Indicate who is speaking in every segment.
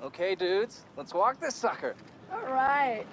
Speaker 1: Okay, dudes, let's walk this sucker.
Speaker 2: All right.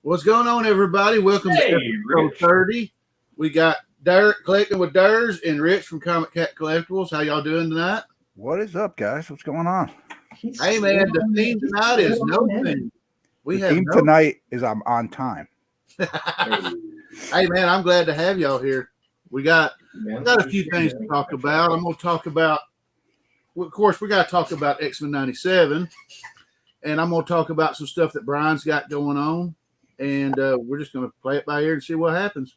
Speaker 3: What's going on, everybody? Welcome to episode 30. We got Derek collecting with Durs and Rich from Comic Cat Collectibles. How y'all doing tonight?
Speaker 4: What is up, guys? What's going on?
Speaker 3: Hey, man, the theme tonight is no theme.
Speaker 4: The theme tonight is I'm on time.
Speaker 3: Hey, man, I'm glad to have y'all here. We got a few things to talk about. I'm going to talk about, well, of course, we got to talk about X-Men 97, and I'm going to talk about some stuff that Brian's got going on. And we're just going to play it by ear and see what happens.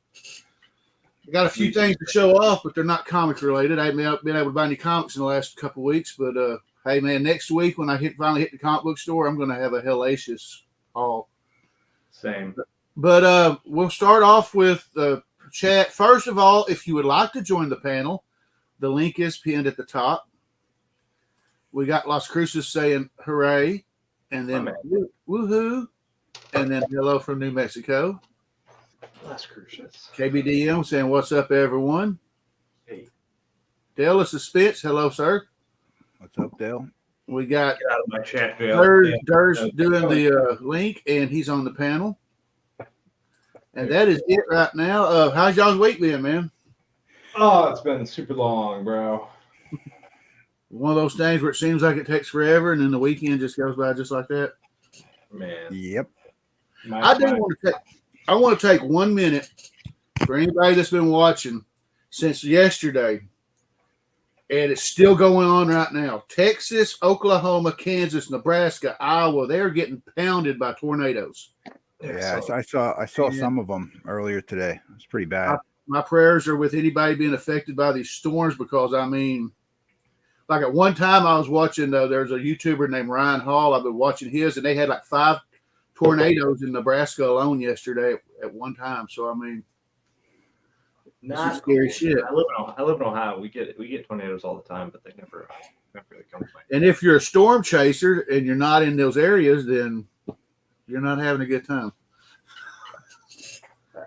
Speaker 3: I got a few things to show off, but they're not comic related. I haven't been able to buy any comics in the last couple of weeks, but hey, man, next week when I finally hit the comic book store, I'm going to have a hellacious haul.
Speaker 5: Same.
Speaker 3: But we'll start off with the chat. First of all, if you would like to join the panel, the link is pinned at the top. We got Las Cruces saying hooray, and then woohoo. And then hello from New Mexico.
Speaker 5: Las Cruces.
Speaker 3: KBDM saying, what's up, everyone?
Speaker 5: Hey.
Speaker 3: Dale of Suspense. Hello, sir.
Speaker 4: What's up, Dale?
Speaker 3: We got
Speaker 5: Get out of my chat, Dale.
Speaker 3: Durs doing the link, and he's on the panel. And that is it right now. How's y'all's week been, man?
Speaker 5: Oh, it's been super long, bro.
Speaker 3: One of those things where it seems like it takes forever, and then the weekend just goes by just like that.
Speaker 5: Man.
Speaker 4: Yep.
Speaker 3: I want to take 1 minute for anybody that's been watching since yesterday, and it's still going on right now. Texas, Oklahoma, Kansas, Nebraska, Iowa, they're getting pounded by tornadoes.
Speaker 4: Yeah, I saw some of them earlier today. It's pretty bad.
Speaker 3: My prayers are with anybody being affected by these storms, because I mean, like at one time I was watching, there's a YouTuber named Ryan Hall. I've been watching his, and they had like 5 tornadoes in Nebraska alone yesterday at one time. So I mean,
Speaker 5: Not
Speaker 3: scary shit.
Speaker 5: I live in Ohio. We get tornadoes all the time, but they never really come to my.
Speaker 3: And if you're a storm chaser and you're not in those areas, then you're not having a good time.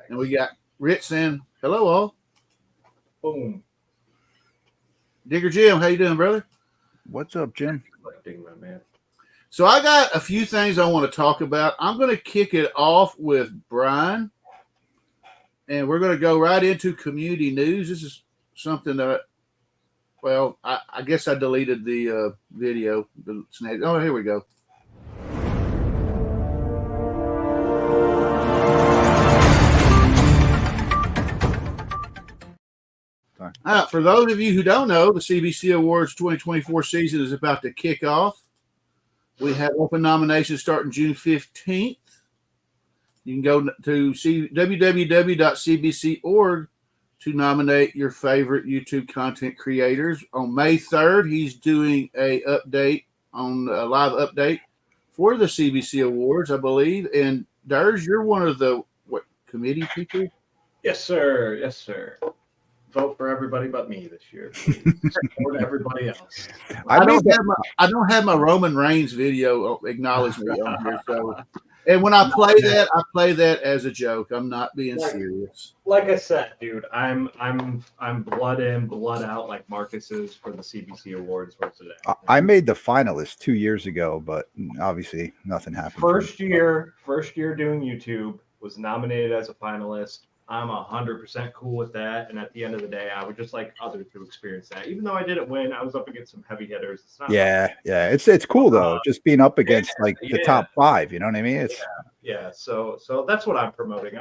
Speaker 3: And we got Rich saying hello, all.
Speaker 5: Boom.
Speaker 3: Digger Jim, how you doing, brother?
Speaker 4: What's up, Jim?
Speaker 5: Collecting, my man.
Speaker 3: So I got a few things I want to talk about. I'm going to kick it off with Brian, and we're going to go right into community news. This is something that, well, I guess I deleted the video. Oh, here we go. For those of you who don't know, the CBC Awards 2024 season is about to kick off. We have open nominations starting June 15th. You can go to www.cbc.org to nominate your favorite YouTube content creators. On May 3rd, he's doing a live update for the CBC Awards, I believe. And Durs, you're one of the committee people?
Speaker 5: Yes, sir. Yes, sir. Vote for everybody but me this year. Support everybody else.
Speaker 3: I don't have my Roman Reigns video acknowledge me on here. So, and when I play that as a joke. I'm not being serious.
Speaker 5: Like I said, dude, I'm blood in, blood out, like Marcus is for the CBC Awards for today.
Speaker 4: I made the finalists 2 years ago, but obviously nothing happened.
Speaker 5: First year doing YouTube, was nominated as a finalist. I'm 100% cool with that. And at the end of the day, I would just like others to experience that. Even though I didn't win, I was up against some heavy hitters. It's not
Speaker 4: it's cool though. Just being up against the top 5. You know what I mean?
Speaker 5: Yeah. So that's what I'm promoting.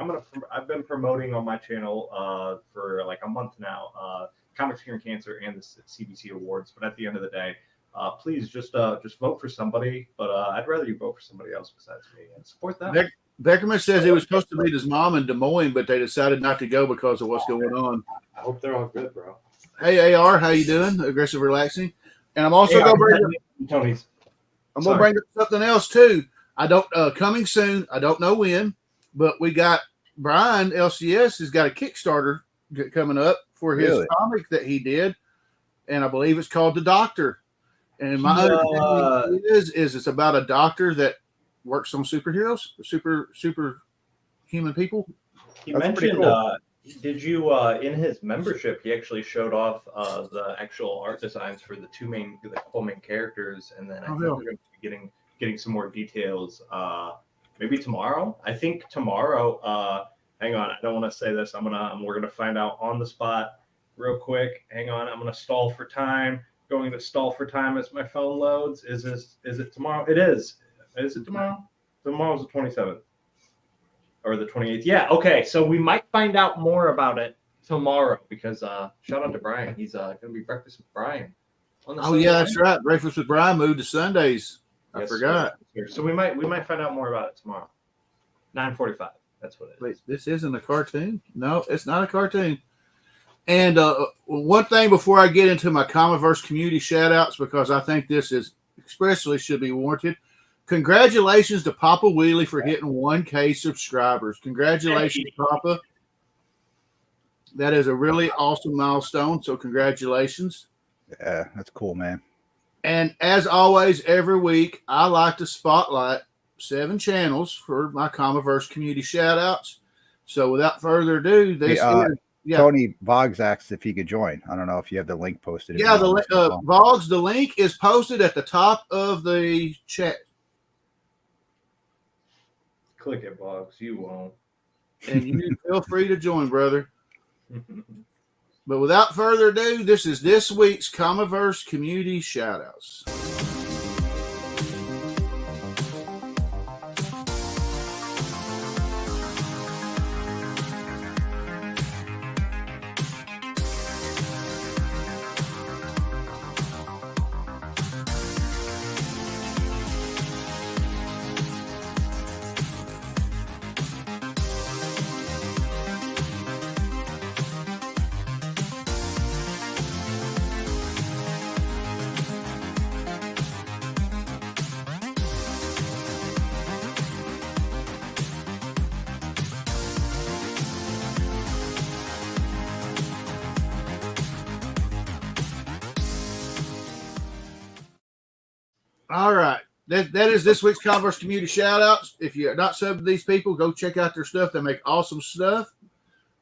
Speaker 5: I've been promoting on my channel for like a month now. Comics Curing Cancer and the CBC Awards. But at the end of the day, please just vote for somebody. But I'd rather you vote for somebody else besides me and support them.
Speaker 3: Beckerman says he was supposed to meet his mom in Des Moines, but they decided not to go because of what's going on.
Speaker 5: I hope they're all good, bro.
Speaker 3: Hey, AR, how you doing? Aggressive Relaxing. And I'm also going to bring up
Speaker 5: Tony's.
Speaker 3: I'm going to bring up something else, too. I don't coming soon. I don't know when, but we got Brian LCS has got a Kickstarter coming up for his comic that he did, and I believe it's called The Doctor. And my understanding is it's about a doctor that works on superheroes, super human people.
Speaker 5: He mentioned, did you in his membership? He actually showed off the actual art designs for the couple main characters, and then I think we're going to be getting some more details. Maybe tomorrow. I think tomorrow. Hang on, I don't want to say this. We're gonna find out on the spot, real quick. Hang on, I'm gonna stall for time. Going to stall for time as my phone loads. Is it tomorrow? It is. Is it tomorrow? Tomorrow's the 27th or the 28th. Yeah. Okay. So we might find out more about it tomorrow because shout out to Brian. He's gonna be Breakfast with Brian.
Speaker 3: That's right. Breakfast with Brian moved to Sundays. I forgot.
Speaker 5: So we might find out more about it tomorrow. 9:45. That's what it is.
Speaker 3: Wait, this isn't a cartoon? No, it's not a cartoon. And one thing before I get into my Comiverse community shout-outs, because I think this is especially should be warranted. Congratulations to Papa Wheelie for hitting 1K subscribers. Congratulations, Papa. That is a really awesome milestone, so congratulations.
Speaker 4: Yeah, that's cool, man.
Speaker 3: And as always, every week, I like to spotlight 7 channels for my Comiverse community shout-outs. So without further ado,
Speaker 4: Tony Voggs asked if he could join. I don't know if you have the link posted.
Speaker 3: Yeah, Voggs, the link is posted at the top of the chat.
Speaker 5: Click it, Voggs. You won't.
Speaker 3: And you feel free to join, brother. But without further ado, this is this week's Comiverse community shout-outs. All right. That is this week's Comiverse community shout-outs. If you're not subbed to these people, go check out their stuff. They make awesome stuff.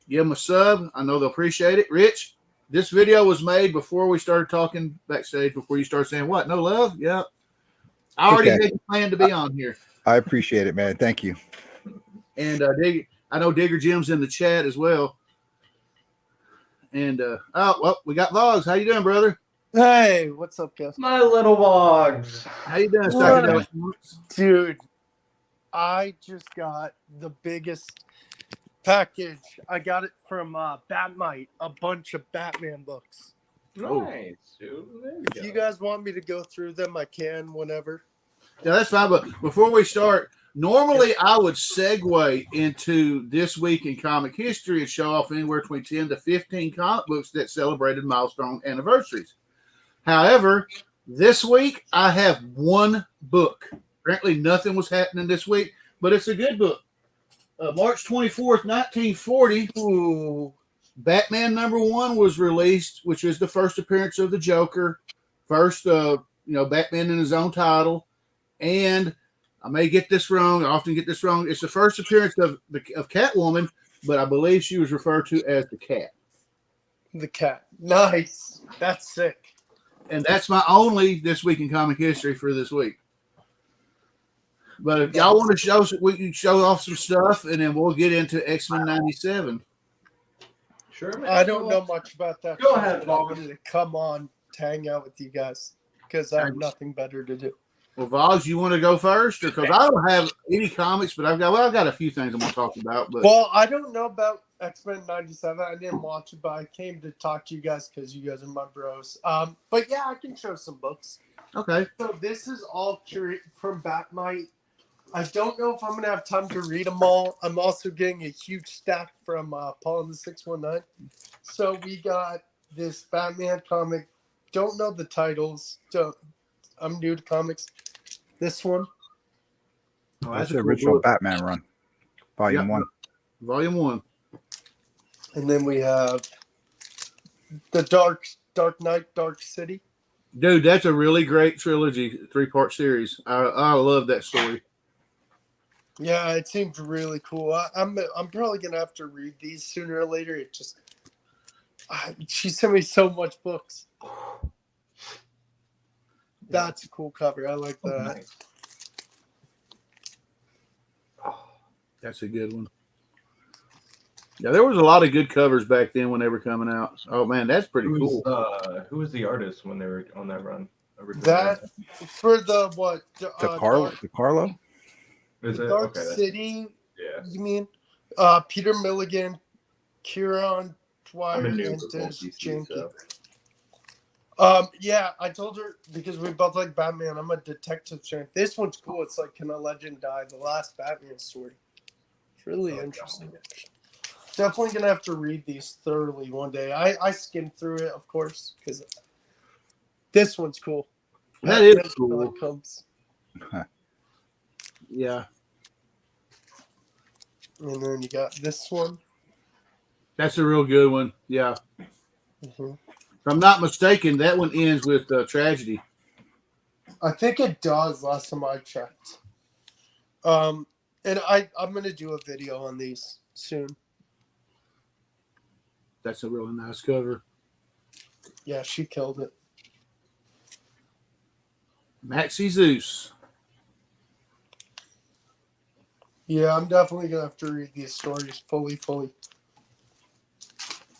Speaker 3: Give them a sub. I know they'll appreciate it. Rich, this video was made before we started talking backstage, before you start saying, what, no love? Yeah. I already had a plan to be on here.
Speaker 4: I appreciate it, man. Thank you.
Speaker 3: And I know Digger Jim's in the chat as well. And, we got Voggs. How you doing, brother?
Speaker 2: Hey, what's up, guys?
Speaker 5: My little Voggs.
Speaker 3: How you doing,
Speaker 2: dude? I just got the biggest package. I got it from Batmite, a bunch of Batman books.
Speaker 5: Nice, dude.
Speaker 2: If you guys want me to go through them, I can whenever.
Speaker 3: Yeah, that's fine. But before we start, normally I would segue into this week in comic history and show off anywhere between 10 to 15 comic books that celebrated milestone anniversaries. However, this week I have one book. Apparently nothing was happening this week, but it's a good book. March 24th, 1940, Batman #1 was released, which is the first appearance of the Joker. First, Batman in his own title. And I may get this wrong. I often get this wrong. It's the first appearance of Catwoman, but I believe she was referred to as the Cat.
Speaker 2: The Cat. Nice. That's sick.
Speaker 3: And that's my only This Week in Comic History for this week. But if y'all want to show, we can show off some stuff, and then we'll get into X-Men 97.
Speaker 5: Sure, man.
Speaker 2: I don't know much about that.
Speaker 5: Go ahead,
Speaker 2: I wanted to come on to hang out with you guys because I have nothing better to do.
Speaker 3: Well, Voggs, you want to go first? Because I don't have any comics, but I've got a few things I'm going to talk about. But
Speaker 2: well, I don't know about X-Men 97. I didn't watch it, but I came to talk to you guys because you guys are my bros. But yeah, I can show some books.
Speaker 3: Okay.
Speaker 2: So this is all curated from Batmite. I don't know if I'm going to have time to read them all. I'm also getting a huge stack from Paul and the 619. So we got this Batman comic. Don't know the titles. I'm new to comics. This one.
Speaker 3: Oh,
Speaker 4: That's
Speaker 3: a
Speaker 4: the
Speaker 3: cool
Speaker 4: original
Speaker 3: book.
Speaker 4: Batman run, Volume
Speaker 3: Yep.
Speaker 4: 1.
Speaker 3: Volume 1.
Speaker 2: And then we have the Dark Knight, Dark City.
Speaker 3: Dude, that's a really great trilogy, 3-part series. I love that story.
Speaker 2: Yeah, it seems really cool. I'm probably gonna have to read these sooner or later. It just she sent me so much books. That's a cool cover. I like that.
Speaker 5: Nice.
Speaker 3: That's a good one. Yeah, there was a lot of good covers back then when they were coming out. Oh man, that's pretty cool.
Speaker 5: Who was the artist when they were on that run?
Speaker 2: That for the what?
Speaker 4: The Carlo?
Speaker 5: Is it?
Speaker 2: Dark
Speaker 5: Okay,
Speaker 2: City.
Speaker 5: yeah.
Speaker 2: You mean Peter Milligan, Kieran Dwyer,
Speaker 5: I'm a
Speaker 2: and
Speaker 5: noob with both
Speaker 2: Des
Speaker 5: DC
Speaker 2: Jenkins.
Speaker 5: stuff.
Speaker 2: Yeah, I told her because we both like Batman. I'm a detective fan. This one's cool. It's like Can a Legend Die? The last Batman story. It's really interesting. Definitely gonna have to read these thoroughly one day. I skimmed through it, of course, because this one's cool.
Speaker 3: That is
Speaker 2: That's how
Speaker 3: cool.
Speaker 2: it comes.
Speaker 3: Yeah,
Speaker 2: And then you got this one.
Speaker 3: that's a real good one. Yeah.
Speaker 2: Mm-hmm.
Speaker 3: If I'm not mistaken, that one ends with tragedy.
Speaker 2: I think it does. Last time I checked. And I'm gonna do a video on these soon.
Speaker 3: That's a really nice cover.
Speaker 2: Yeah, she killed it.
Speaker 3: Maxie Zeus.
Speaker 2: Yeah, I'm definitely gonna have to read these stories fully.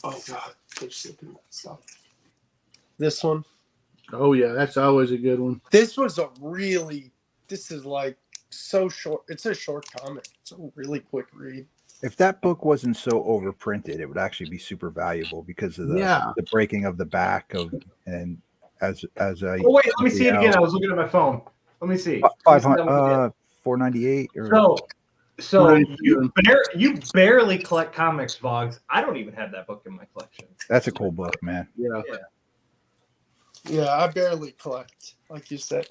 Speaker 2: Oh god, they're slipping that stuff. This one.
Speaker 3: Oh yeah, that's always a good one.
Speaker 2: This was this is like so short. It's a short comic. It's a really quick read.
Speaker 4: If that book wasn't so overprinted, it would actually be super valuable because of the breaking of the back of and as a.
Speaker 5: Oh wait, let me see it again. I was looking at my phone. Let me see.
Speaker 4: 500, 498 or
Speaker 5: So you barely collect comics, Vogs. I don't even have that book in my collection.
Speaker 4: That's a cool book, man.
Speaker 2: Yeah, I barely collect, like you said.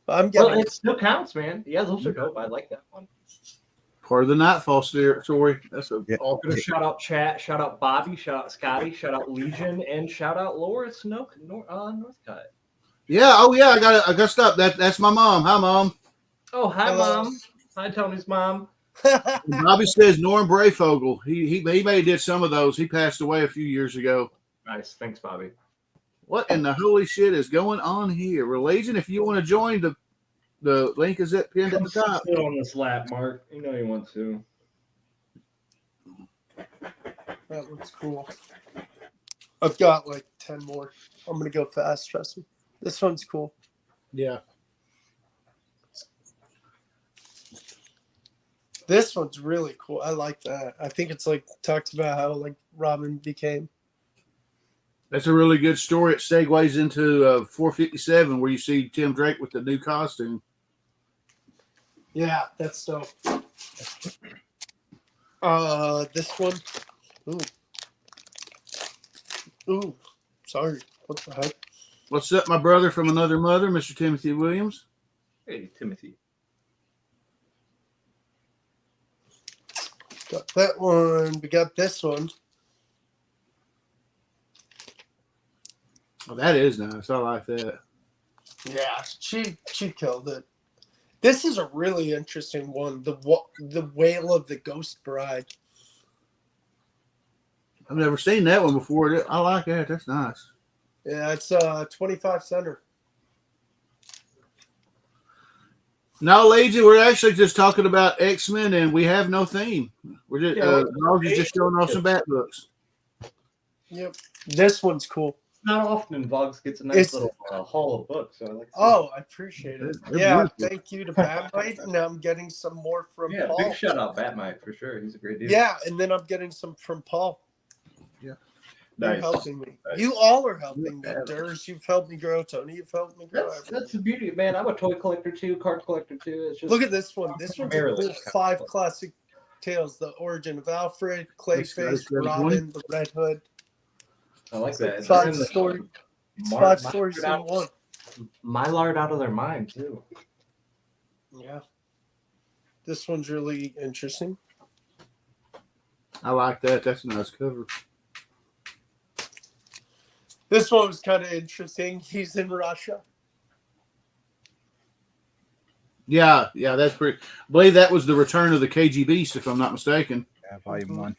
Speaker 2: But I'm getting.
Speaker 5: Well, it still counts, man. Yeah, those are dope. I like that one.
Speaker 3: Part of the Nightfall story. That's a
Speaker 5: Gonna shout out chat, shout out Bobby, shout out Scotty, shout out Legion, and shout out Loris Northcutt.
Speaker 3: Yeah. Oh yeah. I got stuff. That's my mom. Hi, mom.
Speaker 5: Oh, hi,
Speaker 2: Hello.
Speaker 5: Mom. Hi, Tony's mom.
Speaker 3: Bobby says Norm Brayfogle. He may have did some of those. He passed away a few years ago.
Speaker 5: Nice. Thanks, Bobby.
Speaker 3: What in the holy shit is going on here? Religion, if you want to join, the link is pinned at the top.
Speaker 5: Sit on this lap, Mark. You know you want to.
Speaker 2: That looks cool. I've got like 10 more. I'm gonna go fast, trust me. This one's cool.
Speaker 3: Yeah.
Speaker 2: This one's really cool. I like that. I think it's like talks about how like Robin became.
Speaker 3: That's a really good story. It segues into 457, where you see Tim Drake with the new costume.
Speaker 2: Yeah, that's dope. This one. Ooh. Sorry. What the heck?
Speaker 3: What's up, my brother from another mother, Mr. Timothy Williams?
Speaker 5: Hey, Timothy.
Speaker 2: Got that one. We got this one.
Speaker 3: Oh, that is nice. I like that.
Speaker 2: Yeah, she killed it. This is a really interesting one. The Wail of the Ghost Bride.
Speaker 3: I've never seen that one before. I like that. That's nice.
Speaker 2: Yeah, it's 25 center.
Speaker 3: No, Legion, we're actually just talking about X-Men, and we have no theme. We're just Roger's just showing off some bat books.
Speaker 2: Yep. This one's cool.
Speaker 5: not often Vox gets a nice little haul of books. So I like.
Speaker 2: I appreciate it.
Speaker 3: They're
Speaker 2: Yeah,
Speaker 3: beautiful.
Speaker 2: thank you to Batmite, and I'm getting some more from Paul.
Speaker 5: Big shout out Batmite for sure. He's a great dude.
Speaker 2: Yeah, and then I'm getting some from Paul.
Speaker 3: Yeah.
Speaker 2: You're helping me. Nice. You all are helping me. Durs, you've helped me grow. Tony, you've helped me grow.
Speaker 5: That's the beauty, man. I'm a toy collector too, card collector too. It's just
Speaker 2: look at this one. This one's a cool 5 classic tales: the origin of Alfred, Clayface, Robin, the Red Hood.
Speaker 5: I like that.
Speaker 2: 5 stories. 5 stories in one.
Speaker 5: Mylard out of their mind too.
Speaker 2: Yeah. This one's really interesting.
Speaker 3: I like that. That's a nice cover.
Speaker 2: This one was kind of interesting. He's in Russia.
Speaker 3: Yeah, that's pretty. I believe that was the return of the KGB, if I'm not mistaken.
Speaker 4: Yeah, volume 1.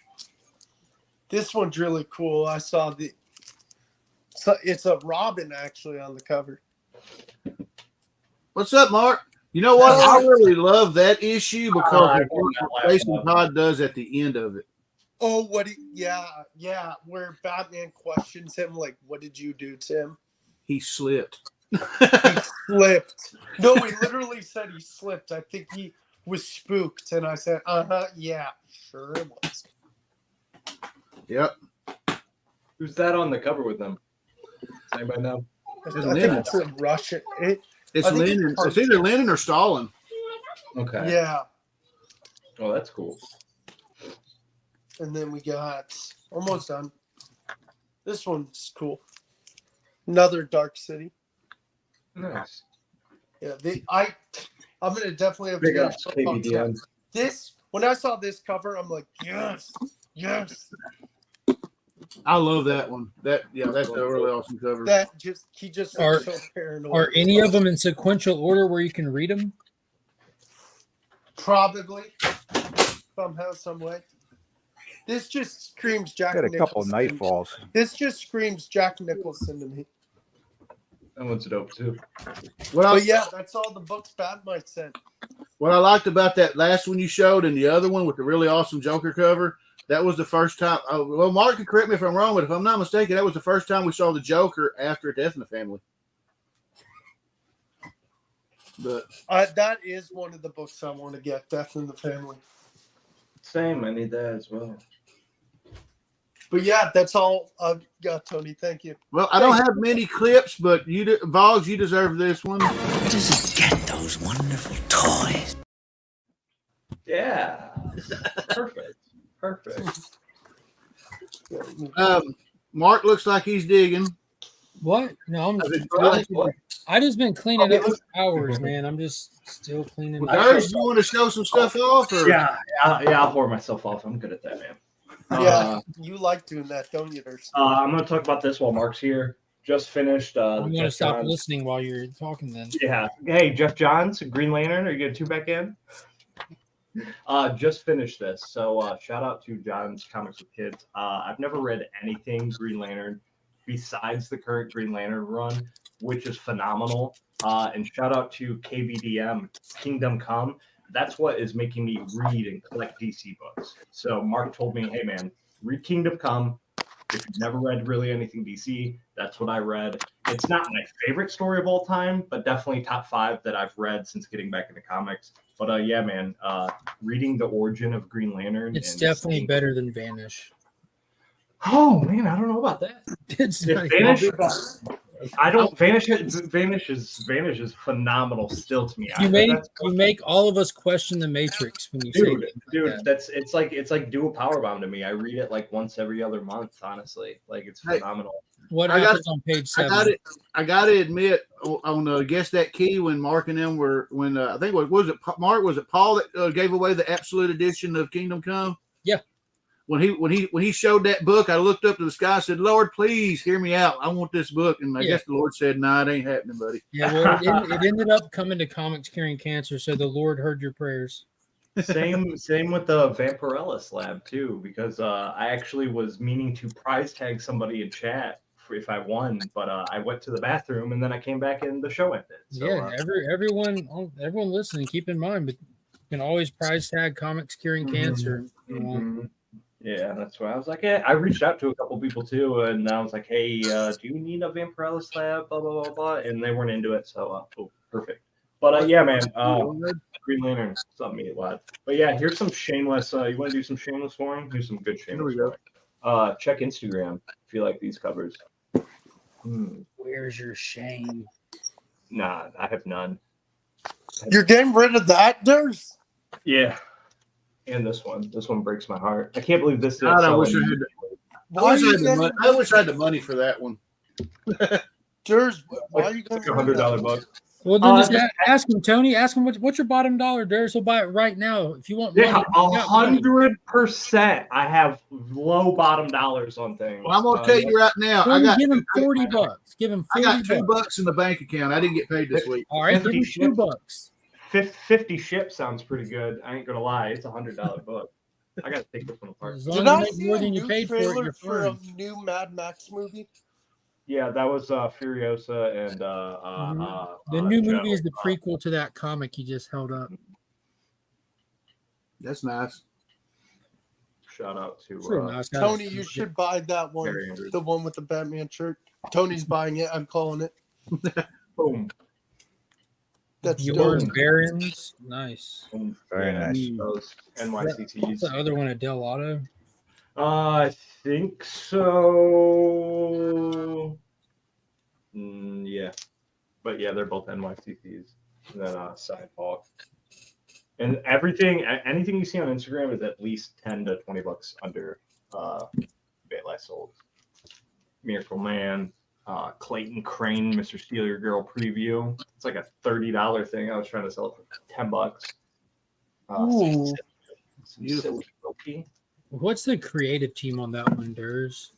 Speaker 2: This one's really cool. I saw it's a Robin actually on the cover.
Speaker 3: What's up, Mark? You know what? I really love that issue because of what Jason Todd does at the end of it.
Speaker 2: Oh, yeah. Where Batman questions him, like, what did you do, Tim?
Speaker 3: He slipped.
Speaker 2: He slipped. No, he literally said he slipped. I think he was spooked. And I said, yeah, sure it was.
Speaker 3: Yep.
Speaker 5: Who's that on the cover with them? Does anybody know?
Speaker 2: I think it's a Russian.
Speaker 3: It's Lenin. It's either Lenin or Stalin.
Speaker 5: Okay.
Speaker 2: Yeah.
Speaker 5: Oh, that's cool.
Speaker 2: And then we got almost done. This one's cool. Another Dark City.
Speaker 5: Nice.
Speaker 2: Yeah, I'm gonna definitely have
Speaker 5: Big
Speaker 2: to
Speaker 5: ups, KBDM.
Speaker 2: This when I saw this cover, I'm like, yes.
Speaker 3: I love that one. That's a really awesome cover.
Speaker 2: He just looks so paranoid.
Speaker 6: Are any of them in sequential order where you can read them?
Speaker 2: Probably somehow, some way. This just screams Jack
Speaker 4: Got a couple
Speaker 2: Nicholson.
Speaker 4: Nightfalls.
Speaker 2: This just screams Jack Nicholson to me.
Speaker 5: That one's dope too.
Speaker 2: But yeah, that's all the books Batmite sent.
Speaker 3: What I liked about that last one you showed and the other one with the really awesome Joker cover, that was the first time. Well, Mark can correct me if I'm wrong, but if I'm not mistaken, that was the first time we saw the Joker after Death in the Family. But
Speaker 2: that is one of the books I want to get, Death in the Family.
Speaker 5: Same, I need that as well.
Speaker 2: But yeah, that's all I've got, Tony. Thank you.
Speaker 3: Well, I don't have many clips, but Vogs, you deserve this one.
Speaker 7: Where does he get those wonderful toys?
Speaker 5: Yeah. Perfect.
Speaker 3: Mark looks like he's digging.
Speaker 6: What? No, I just been cleaning up for hours, man. I'm just still cleaning.
Speaker 3: Durs, you want to show some stuff off? Or?
Speaker 5: Yeah, I'll pour myself off. I'm good at that, man.
Speaker 2: Yeah, you like doing that, don't you, Durs?
Speaker 5: I'm going to talk about this while Mark's here. Just finished.
Speaker 6: I'm going to stop listening while you're talking then.
Speaker 5: Yeah. Hey, Jeff Johns, Green Lantern. Are you going to 2-back in? Just finished this. So shout out to John's Comics with Kids. I've never read anything Green Lantern besides the current Green Lantern run, which is phenomenal. And shout out to KBDM, Kingdom Come. That's what is making me read and collect DC books. So Mark told me, hey, man, read Kingdom Come. If you've never read really anything DC, that's what I read. It's not my favorite story of all time, but definitely top 5 that I've read since getting back into comics. But yeah, man, reading the origin of Green Lantern.
Speaker 6: It's definitely better than Vanish.
Speaker 5: Oh, man, I don't know about that. Vanish, I don't. Vanish is phenomenal still to me.
Speaker 6: You make all of us question the Matrix when you say
Speaker 5: dude. That. It's like do a power bomb to me. I read it like once every other month. Honestly, like it's phenomenal.
Speaker 6: What happens on page 7?
Speaker 3: I got to admit on Guess That Key when Mark and them were I think was it Mark, was it Paul that gave away the absolute edition of Kingdom Come?
Speaker 6: Yeah.
Speaker 3: When he showed that book, I looked up to the sky and said, Lord, please hear me out. I want this book. And I guess the Lord said, nah, it ain't happening, buddy.
Speaker 6: Yeah, well, it ended up coming to Comics Curing Cancer, so the Lord heard your prayers.
Speaker 5: Same with the Vampirella Lab, too, because I actually was meaning to prize tag somebody in chat if I won, but I went to the bathroom, and then I came back and the show ended. So,
Speaker 6: yeah, everyone listening, keep in mind, but you can always prize tag Comics Curing Cancer.
Speaker 5: Yeah, that's why I was like, yeah. I reached out to a couple people too, and I was like, hey, do you need a Vampirella slab? Blah blah blah blah, and they weren't into it, so oh, perfect. But yeah, man, Green Lantern, something to eat live. But yeah, here's some shameless. You want to do some shameless flooring? Here's some good shameless flooring. Check Instagram if you like these covers.
Speaker 6: Where's your shame?
Speaker 5: Nah, I have none.
Speaker 2: You're getting rid of that, Durs?
Speaker 5: Yeah. And this one breaks my heart. I can't believe this.
Speaker 3: God, I wish I had the money for that one.
Speaker 2: Durs, why are you going
Speaker 5: to $100 book?
Speaker 6: Well, then just ask him, Tony. Ask him what's your bottom dollar, Durs. He'll buy it right now. If you want money,
Speaker 5: 100%. I have low bottom dollars on things.
Speaker 3: Well, I'm gonna tell you right now.
Speaker 6: Give him $40. Give him $40.
Speaker 3: I got $2 in the bank account. I didn't get paid this week.
Speaker 6: All right, give him $2.
Speaker 5: 50 ship sounds pretty good. I ain't gonna lie. It's $100 book. I gotta take this one apart.
Speaker 2: Did I see more than you paid for a new Mad Max movie?
Speaker 5: Yeah, that was Furiosa and
Speaker 6: the new movie is the prequel to that comic you just held up.
Speaker 3: That's nice.
Speaker 5: Shout out to
Speaker 6: nice.
Speaker 2: Tony. You should buy that one, the one with the Batman shirt. Tony's buying it. I'm calling it.
Speaker 5: Boom.
Speaker 6: That's yours, Barons. Nice.
Speaker 4: Very nice.
Speaker 5: Those NYCTs.
Speaker 6: What's the other one, Del Auto?
Speaker 5: I think so. Yeah. But yeah, they're both NYCTs. And then Sidehawk. And anything you see on Instagram is at least $10 to $20 under they last sold. Miracle Man. Clayton Crane, Mr. Steal Your Girl preview. It's like a $30 thing. I was trying to sell it for $10.
Speaker 6: Beautiful. What's the creative team on that one, Durs?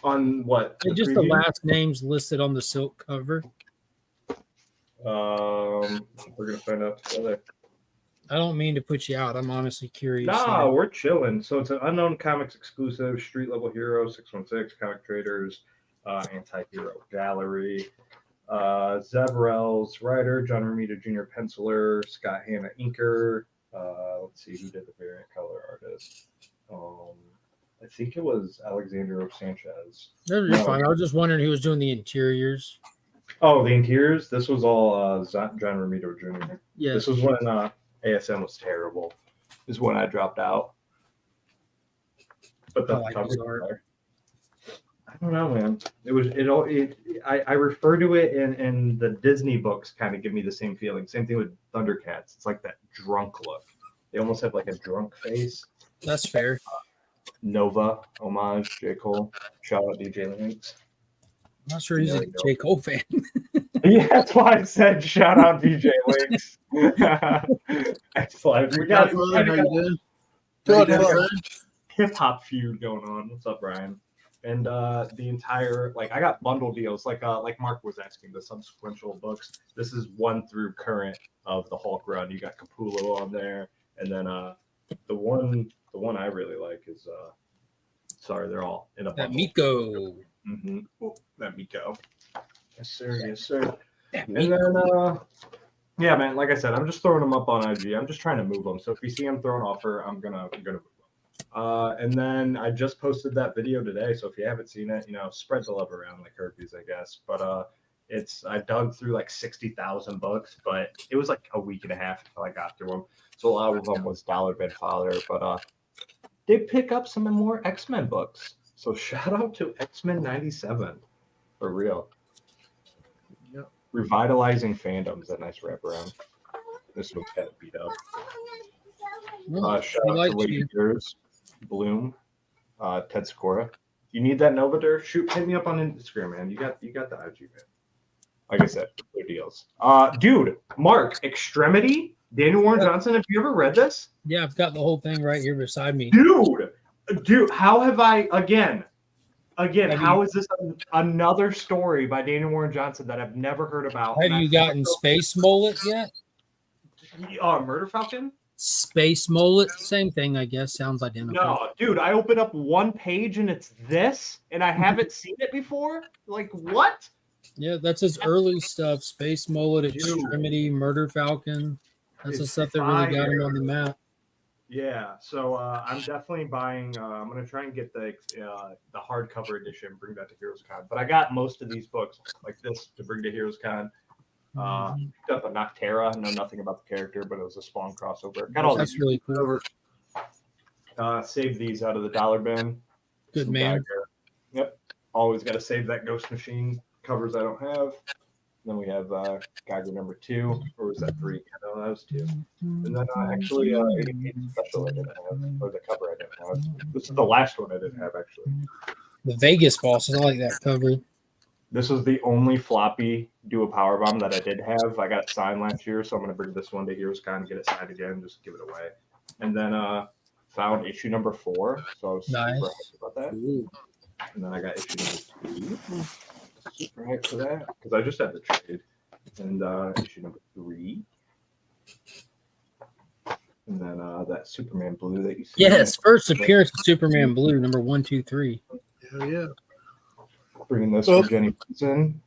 Speaker 5: On what?
Speaker 6: Just the last names listed on the silk cover.
Speaker 5: We're gonna find out together.
Speaker 6: I don't mean to put you out. I'm honestly curious.
Speaker 5: Nah, we're chilling. So it's an Unknown Comics exclusive, Street Level Hero, 616, Comic Traders. Anti-Hero Gallery, Zebrel's writer, John Romita Jr. penciler, Scott Hanna inker. Let's see who did the variant color artist. I think it was Alexander Sanchez.
Speaker 6: You're fine. I was just wondering who was doing the interiors.
Speaker 5: Oh, the interiors. This was all John Romita Jr.
Speaker 6: Yeah.
Speaker 5: This was when ASM was terrible. This is when I dropped out. But the cover. I don't know, man. I refer to it in the Disney books kind of give me the same feeling. Same thing with Thundercats. It's like that drunk look. They almost have like a drunk face.
Speaker 6: That's fair.
Speaker 5: Nova, homage, J. Cole. Shout out DJ Links.
Speaker 6: I'm not sure he's a J. Cole fan.
Speaker 5: Yeah, that's why I said shout out DJ Links. Excellent. We got hip hop feud going on. What's up, Brian? And the entire I got bundle deals like Mark was asking, the subsequential books. This is 1 through current of the Hulk run. You got Capullo on there, and then the one I really like is they're all in a bundle.
Speaker 6: That Miko.
Speaker 5: Mm-hmm. Oh, that Miko. Yes sir.
Speaker 6: That
Speaker 5: and then yeah, man. Like I said, I'm just throwing them up on IG. I'm just trying to move them. So if you see them throw an offer, I'm gonna move them. And then I just posted that video today. So if you haven't seen it, spread the love around like herpes, I guess. But I dug through like 60,000 books, but it was like a week and a half until I got through them. So a lot of them was Dollar Bin Father, but did pick up some more X-Men books. So shout out to X-Men 97 for real. Yep. Revitalizing fandoms, that nice wraparound. This one's kind of beat up. Shout out to Lady Bears, Bloom, Ted Sikora. You need that Novadur? Shoot, hit me up on Instagram, man. You got the IG, man. Like I said, good deals. Dude, Mark, Extremity, Daniel Warren Johnson. Have you ever read this?
Speaker 6: Yeah, I've got the whole thing right here beside me.
Speaker 5: Dude, how have I again? How is this another story by Daniel Warren Johnson that I've never heard about?
Speaker 6: Have you gotten Space Mullet yet?
Speaker 5: Murder Falcon?
Speaker 6: Space Mullet, same thing, I guess. Sounds identical.
Speaker 5: No, dude, I open up one page and it's this, and I haven't seen it before. Like, what?
Speaker 6: Yeah, that's his early stuff. Space Mullet, Extremity, Murder Falcon. That's the stuff that really got him on the map.
Speaker 5: Yeah, so I'm definitely buying. I'm gonna try and get the hardcover edition, bring that to Heroes Con. But I got most of these books like this to bring to Heroes Con. Picked up a Noctera. Know nothing about the character, but it was a Spawn crossover. Got all
Speaker 6: That's
Speaker 5: these.
Speaker 6: really cool.
Speaker 5: Save these out of the dollar bin.
Speaker 6: Good
Speaker 5: Some
Speaker 6: man.
Speaker 5: Geiger. Yep. Always got to save that Ghost Machine covers I don't have. Then we have Geiger number 2, or was that 3? No, that was 2. And then actually 88 special I didn't have, or the cover I didn't have. This is the last one I didn't have actually.
Speaker 6: The Vegas bosses, I like that cover.
Speaker 5: This was the only floppy do a power bomb that I did have. I got it signed last year, so I'm gonna bring this one to Heroes Con and get it signed again, just give it away. And then found issue number 4, so I was super hyped about that. And then I got issue number 2. Super hyped for that because I just had the trade. And issue number 3. And then that Superman Blue that you see.
Speaker 6: Yes, first appearance of Superman Blue, number 1, 2, 3.
Speaker 3: Hell yeah.
Speaker 5: Bringing this for Jenny Benson.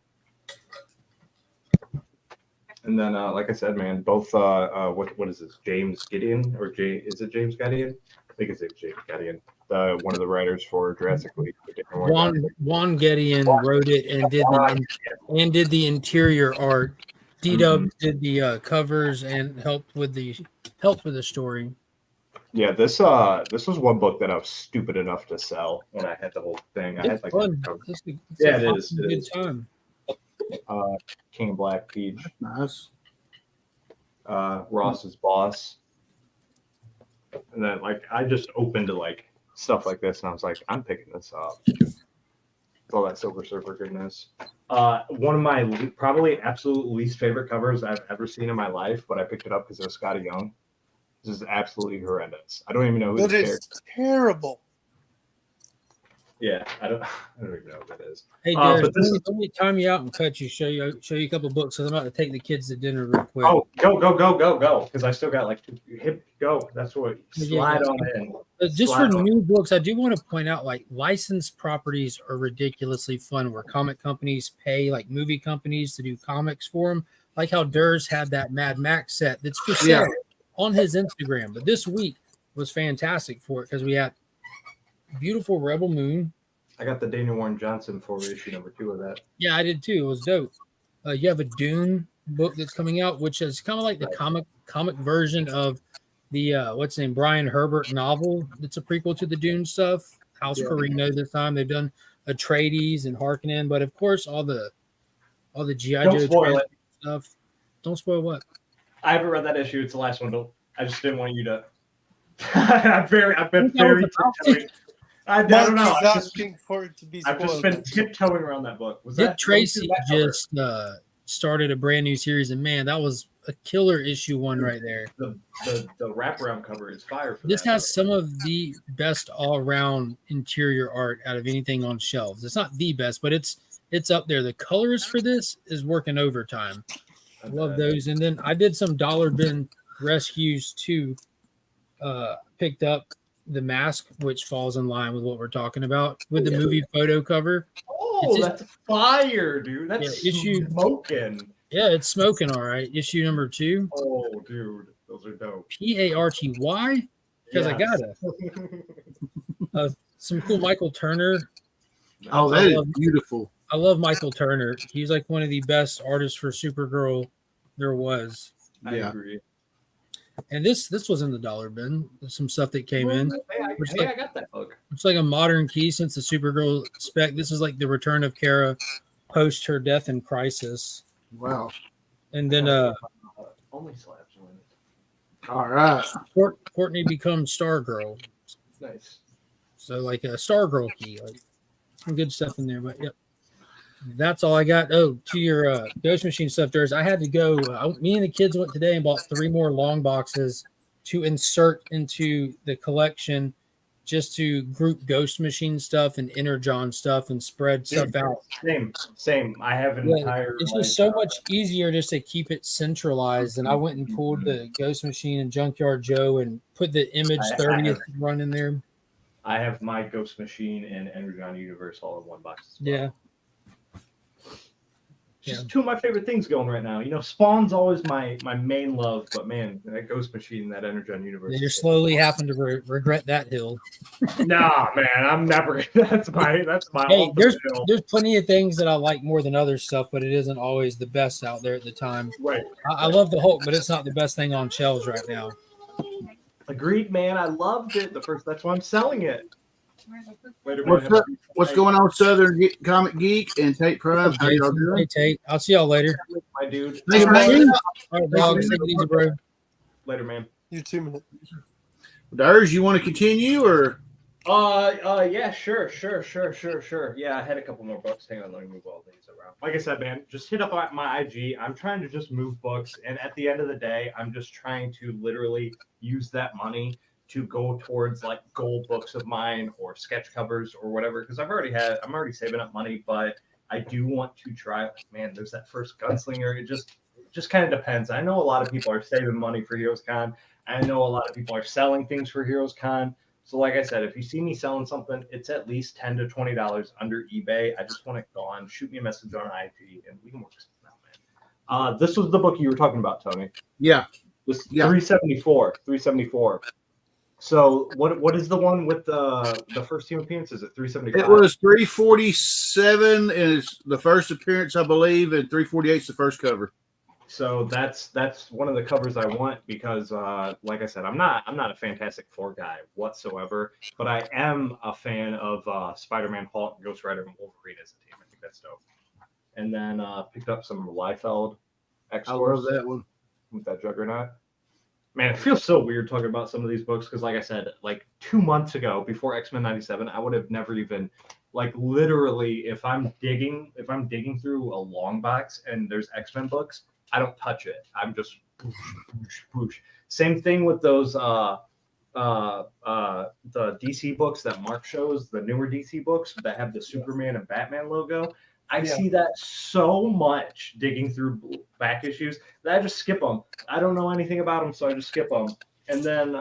Speaker 5: And then, like I said, man, both what is this? James Gideon or is it James Gideon? I think it's James Gideon, one of the writers for Jurassic League.
Speaker 6: Juan Gideon wrote it and did the interior art. D-Dub did the covers and helped with the story.
Speaker 5: Yeah, this was one book that I was stupid enough to sell when I had the whole thing. I had like
Speaker 6: fun.
Speaker 5: Yeah, it is.
Speaker 6: Good time.
Speaker 5: King of Black Peach.
Speaker 3: Nice.
Speaker 5: Ross's Boss. And then like I just opened to like stuff like this and I was like, I'm picking this up. All that Silver Surfer goodness. One of my probably absolute least favorite covers I've ever seen in my life, but I picked it up because it was Scotty Young. This is absolutely horrendous. I don't even know who this character is.
Speaker 2: Terrible.
Speaker 5: Yeah, I don't even know what it is.
Speaker 6: Hey, Derek, let me time you out and cut you. Show you a couple books. So I'm about to take the kids to dinner real quick.
Speaker 5: Oh, go! Because I still got like go. That's what slide on in.
Speaker 6: Just for new books, I do want to point out like licensed properties are ridiculously fun. Where comic companies pay like movie companies to do comics for them, like how Durs had that Mad Max set that's for sale on his Instagram. But this week was fantastic for it because we had beautiful Rebel Moon.
Speaker 5: I got the Daniel Warren Johnson for issue number 2 of that.
Speaker 6: Yeah, I did too. It was dope. You have a Dune book that's coming out, which is kind of like the comic version of the what's name Brian Herbert novel. It's a prequel to the Dune stuff. House Carino this time. They've done Atreides and Harkonnen, but of course all the G.I. Joe stuff. Don't spoil what.
Speaker 5: I haven't read that issue. It's the last one. I just didn't want you to. I've been very tiptoeing. I don't know.
Speaker 2: Asking for it to be spoiled.
Speaker 5: I've just been tiptoeing around that book.
Speaker 6: Dick Tracy just started a brand new series, and man, that was a killer issue 1 right there.
Speaker 5: The wraparound cover is fire. For
Speaker 6: this has some of the best all-around interior art out of anything on shelves. It's not the best, but it's up there. The colors for this is working overtime. I love those. And then I did some dollar bin rescues too. Picked up The Mask, which falls in line with what we're talking about with the movie photo cover.
Speaker 5: Oh, that's fire, dude. That's smoking.
Speaker 6: Yeah, it's smoking all right. Issue number 2.
Speaker 5: Oh, dude, those are dope.
Speaker 6: Party because I gotta. Some cool Michael Turner.
Speaker 3: Oh, that is beautiful.
Speaker 6: I love Michael Turner. He's like one of the best artists for Supergirl there was.
Speaker 5: I agree.
Speaker 6: And this was in the dollar bin. There's some stuff that came in.
Speaker 5: I got that book.
Speaker 6: It's like a modern key since the Supergirl spec. This is like the return of Kara post her death in Crisis.
Speaker 3: Wow.
Speaker 6: And then
Speaker 5: only slabs win.
Speaker 3: All right.
Speaker 6: Courtney becomes Stargirl.
Speaker 5: Nice.
Speaker 6: So like a Stargirl key. Like some good stuff in there. But yep. That's all I got. Oh, to your Ghost Machine stuff, Durs. I had to go. Me and the kids went today and bought 3 more long boxes to insert into the collection, just to group Ghost Machine stuff and Energon stuff and spread stuff out.
Speaker 5: Same. I have an entire.
Speaker 6: It's just so much easier just to keep it centralized. And I went and pulled the Ghost Machine and Junkyard Joe and put the Image 30th run in there.
Speaker 5: I have my Ghost Machine and Energon Universe all in one box.
Speaker 6: Yeah.
Speaker 5: just two of my favorite things going right now. You know, Spawn's always my main love, but man, that Ghost Machine, that Energon Universe.
Speaker 6: You're slowly having to regret that hill.
Speaker 5: Nah, man, I'm never. That's my.
Speaker 6: Hey,
Speaker 5: ultimate hill.
Speaker 6: there's plenty of things that I like more than other stuff, but it isn't always the best out there at the time.
Speaker 5: Right.
Speaker 6: I love the Hulk, but it's not the best thing on shelves right now.
Speaker 5: Agreed, man. I loved it. That's why I'm selling it. Later,
Speaker 3: What's going on, Southern Comic Geek and Tate Prime? How y'all doing?
Speaker 6: Hey, Tate. I'll see y'all later.
Speaker 5: My dude.
Speaker 3: Hey, man.
Speaker 6: All right, dog. Take it easy, bro.
Speaker 5: Later, man.
Speaker 2: You 2 minutes.
Speaker 3: Durs, you want to continue or?
Speaker 5: Yeah, sure. Yeah, I had a couple more books. Hang on, let me move all these around. Like I said, man, just hit up my IG. I'm trying to just move books, and at the end of the day, I'm just trying to literally use that money to go towards like gold books of mine or sketch covers or whatever. Because I'm already saving up money, but I do want to try. Man, there's that first Gunslinger. It just kind of depends. I know a lot of people are saving money for Heroes Con. I know a lot of people are selling things for Heroes Con. So like I said, if you see me selling something, it's at least $10 to $20 under eBay. I just want it gone. Shoot me a message on IG, and we can work something out, man. This was the book you were talking about, Tony.
Speaker 3: Yeah.
Speaker 5: This 374. So what is the one with the first team appearance? Is it 375?
Speaker 3: It was 347 is the first appearance, I believe, and 348 is the first cover.
Speaker 5: So that's one of the covers I want because, like I said, I'm not a Fantastic Four guy whatsoever, but I am a fan of Spider-Man, Hulk, Ghost Rider, and Wolverine as a team. I think that's dope. And then picked up some Liefeld X-Force.
Speaker 3: I love that one
Speaker 5: with that Juggernaut. Man, it feels so weird talking about some of these books because, like I said, like 2 months ago, before X-Men '97, I would have never even, like, literally, if I'm digging through a long box and there's X-Men books, I don't touch it. I'm just boosh, boosh, boosh. Same thing with those the DC books that Mark shows, the newer DC books that have the Superman and Batman logo. I see that so much digging through back issues that I just skip them. I don't know anything about them, so I just skip them. And then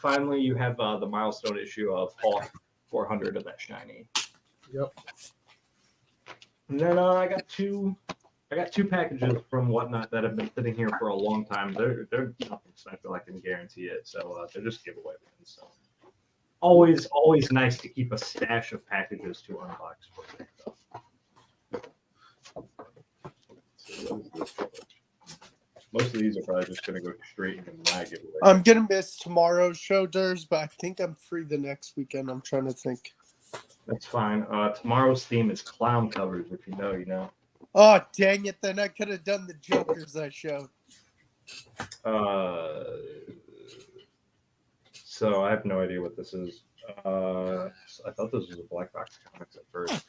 Speaker 5: finally, you have the milestone issue of Hulk 400 of that shiny.
Speaker 3: Yep.
Speaker 5: And then I got two packages from Whatnot that have been sitting here for a long time. They're nothing special. I can guarantee it. So they're just giveaway ones. So always nice to keep a stash of packages to unbox for me. So. Most of these are probably just going to go straight into my giveaway.
Speaker 2: I'm going to miss tomorrow's show, Durs, but I think I'm free the next weekend. I'm trying to think.
Speaker 5: That's fine. Tomorrow's theme is clown covers. If you know, you know.
Speaker 2: Oh, dang it. Then I could have done the Jokers I showed.
Speaker 5: So I have no idea what this is. I thought this was a Black Box Comics at first.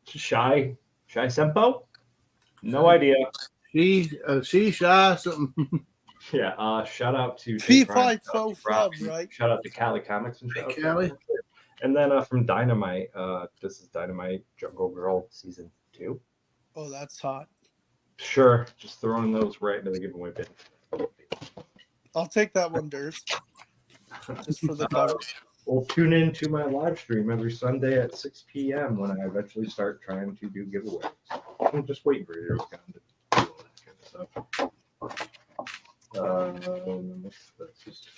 Speaker 5: Shy Sempo? No idea.
Speaker 3: She shy something.
Speaker 5: Yeah. Shout out to
Speaker 2: right?
Speaker 5: Shout out to Cali Comics and
Speaker 3: Hey, Cali.
Speaker 5: And then from Dynamite, this is Dynamite Jungle Girl Season 2.
Speaker 2: Oh, that's hot.
Speaker 5: Sure, just throwing those right into the giveaway bin.
Speaker 2: I'll take that one, Durs. Just for the cover.
Speaker 5: Well, tune in to my live stream every Sunday at 6 p.m. when I eventually start trying to do giveaways. I'm just waiting for Heroes Con to do all that kind of stuff. That's just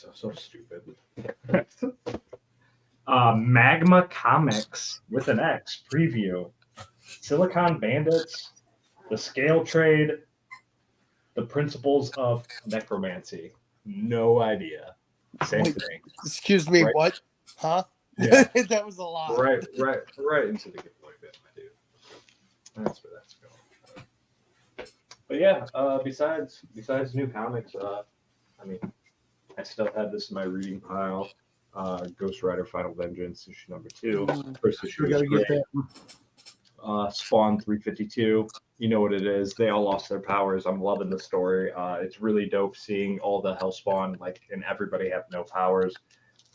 Speaker 5: so stupid. Magma Comics with an X preview. Silicon Bandits, The Scale Trade, The Principles of Necromancy. No idea. Same thing.
Speaker 2: Excuse me,
Speaker 5: right.
Speaker 2: What? Huh?
Speaker 5: Yeah.
Speaker 2: That was a lot.
Speaker 5: Right into the giveaway bit, my dude. That's where that's going. But yeah, besides new comics, I mean, I still have this in my reading pile. Ghost Rider Final Vengeance, issue number 2. First issue is great. Spawn 352. You know what it is. They all lost their powers. I'm loving the story. It's really dope seeing all the Hellspawn, and everybody have no powers.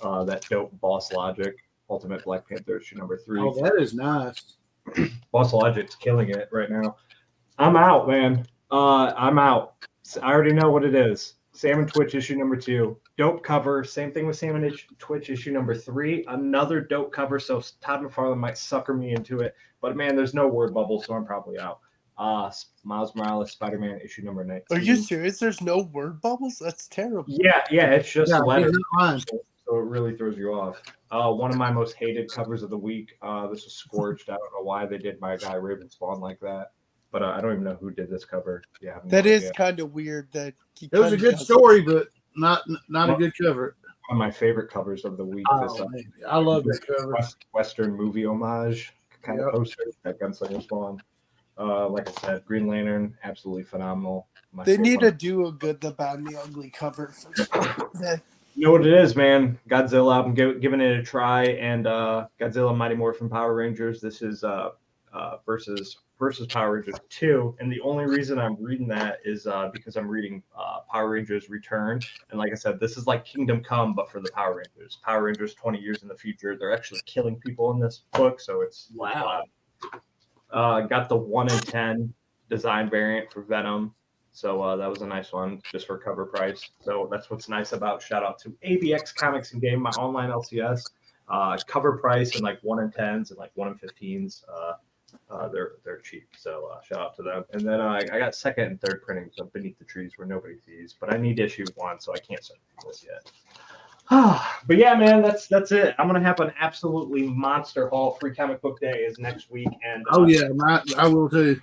Speaker 5: That dope Boss Logic, Ultimate Black Panther issue number 3.
Speaker 3: Oh, that is nice.
Speaker 5: Boss Logic's killing it right now. I'm out, man. I'm out. I already know what it is. Salmon Twitch issue number 2. Dope cover. Same thing with Salmon Twitch issue number 3. Another dope cover. So Todd McFarlane might sucker me into it. But man, there's no word bubble, so I'm probably out. Miles Morales, Spider-Man issue number 19.
Speaker 2: Are you serious? There's no word bubbles? That's terrible.
Speaker 5: Yeah, it's just letters.
Speaker 3: Fine.
Speaker 5: So it really throws you off. One of my most hated covers of the week. This was Scorched. I don't know why they did my guy Raven Spawn like that. But I don't even know who did this cover. Yeah,
Speaker 2: that is kind of weird. That
Speaker 3: it was a good story, but not a good cover.
Speaker 5: One of my favorite covers of the week.
Speaker 3: I love this cover.
Speaker 5: Western movie homage kind of poster that Gunslinger Spawn. Like I said, Green Lantern, absolutely phenomenal.
Speaker 2: They need to do a good, the bad, and the ugly cover.
Speaker 5: You know what it is, man. Godzilla. I'm giving it a try, and Godzilla Mighty Morphin Power Rangers. This is versus Power Rangers 2, and the only reason I'm reading that is because I'm reading Power Rangers Return, and like I said, this is like Kingdom Come, but for the Power Rangers. Power Rangers 20 years in the future, they're actually killing people in this book, so it's
Speaker 3: wow.
Speaker 5: Got the 1 in 10 design variant for Venom, so that was a nice one just for cover price. So that's what's nice about shout out to ABX Comics and Game, my online LCS. Cover price and like 1 in 10s and like 1 in 15s. They're cheap, so shout out to them. And then I got second and third printings of Beneath the Trees where nobody sees, but I need issue 1, so I can't start this yet. But yeah, man, that's it. I'm gonna have an absolutely monster haul. Free Comic Book Day is next week, and
Speaker 3: I will too.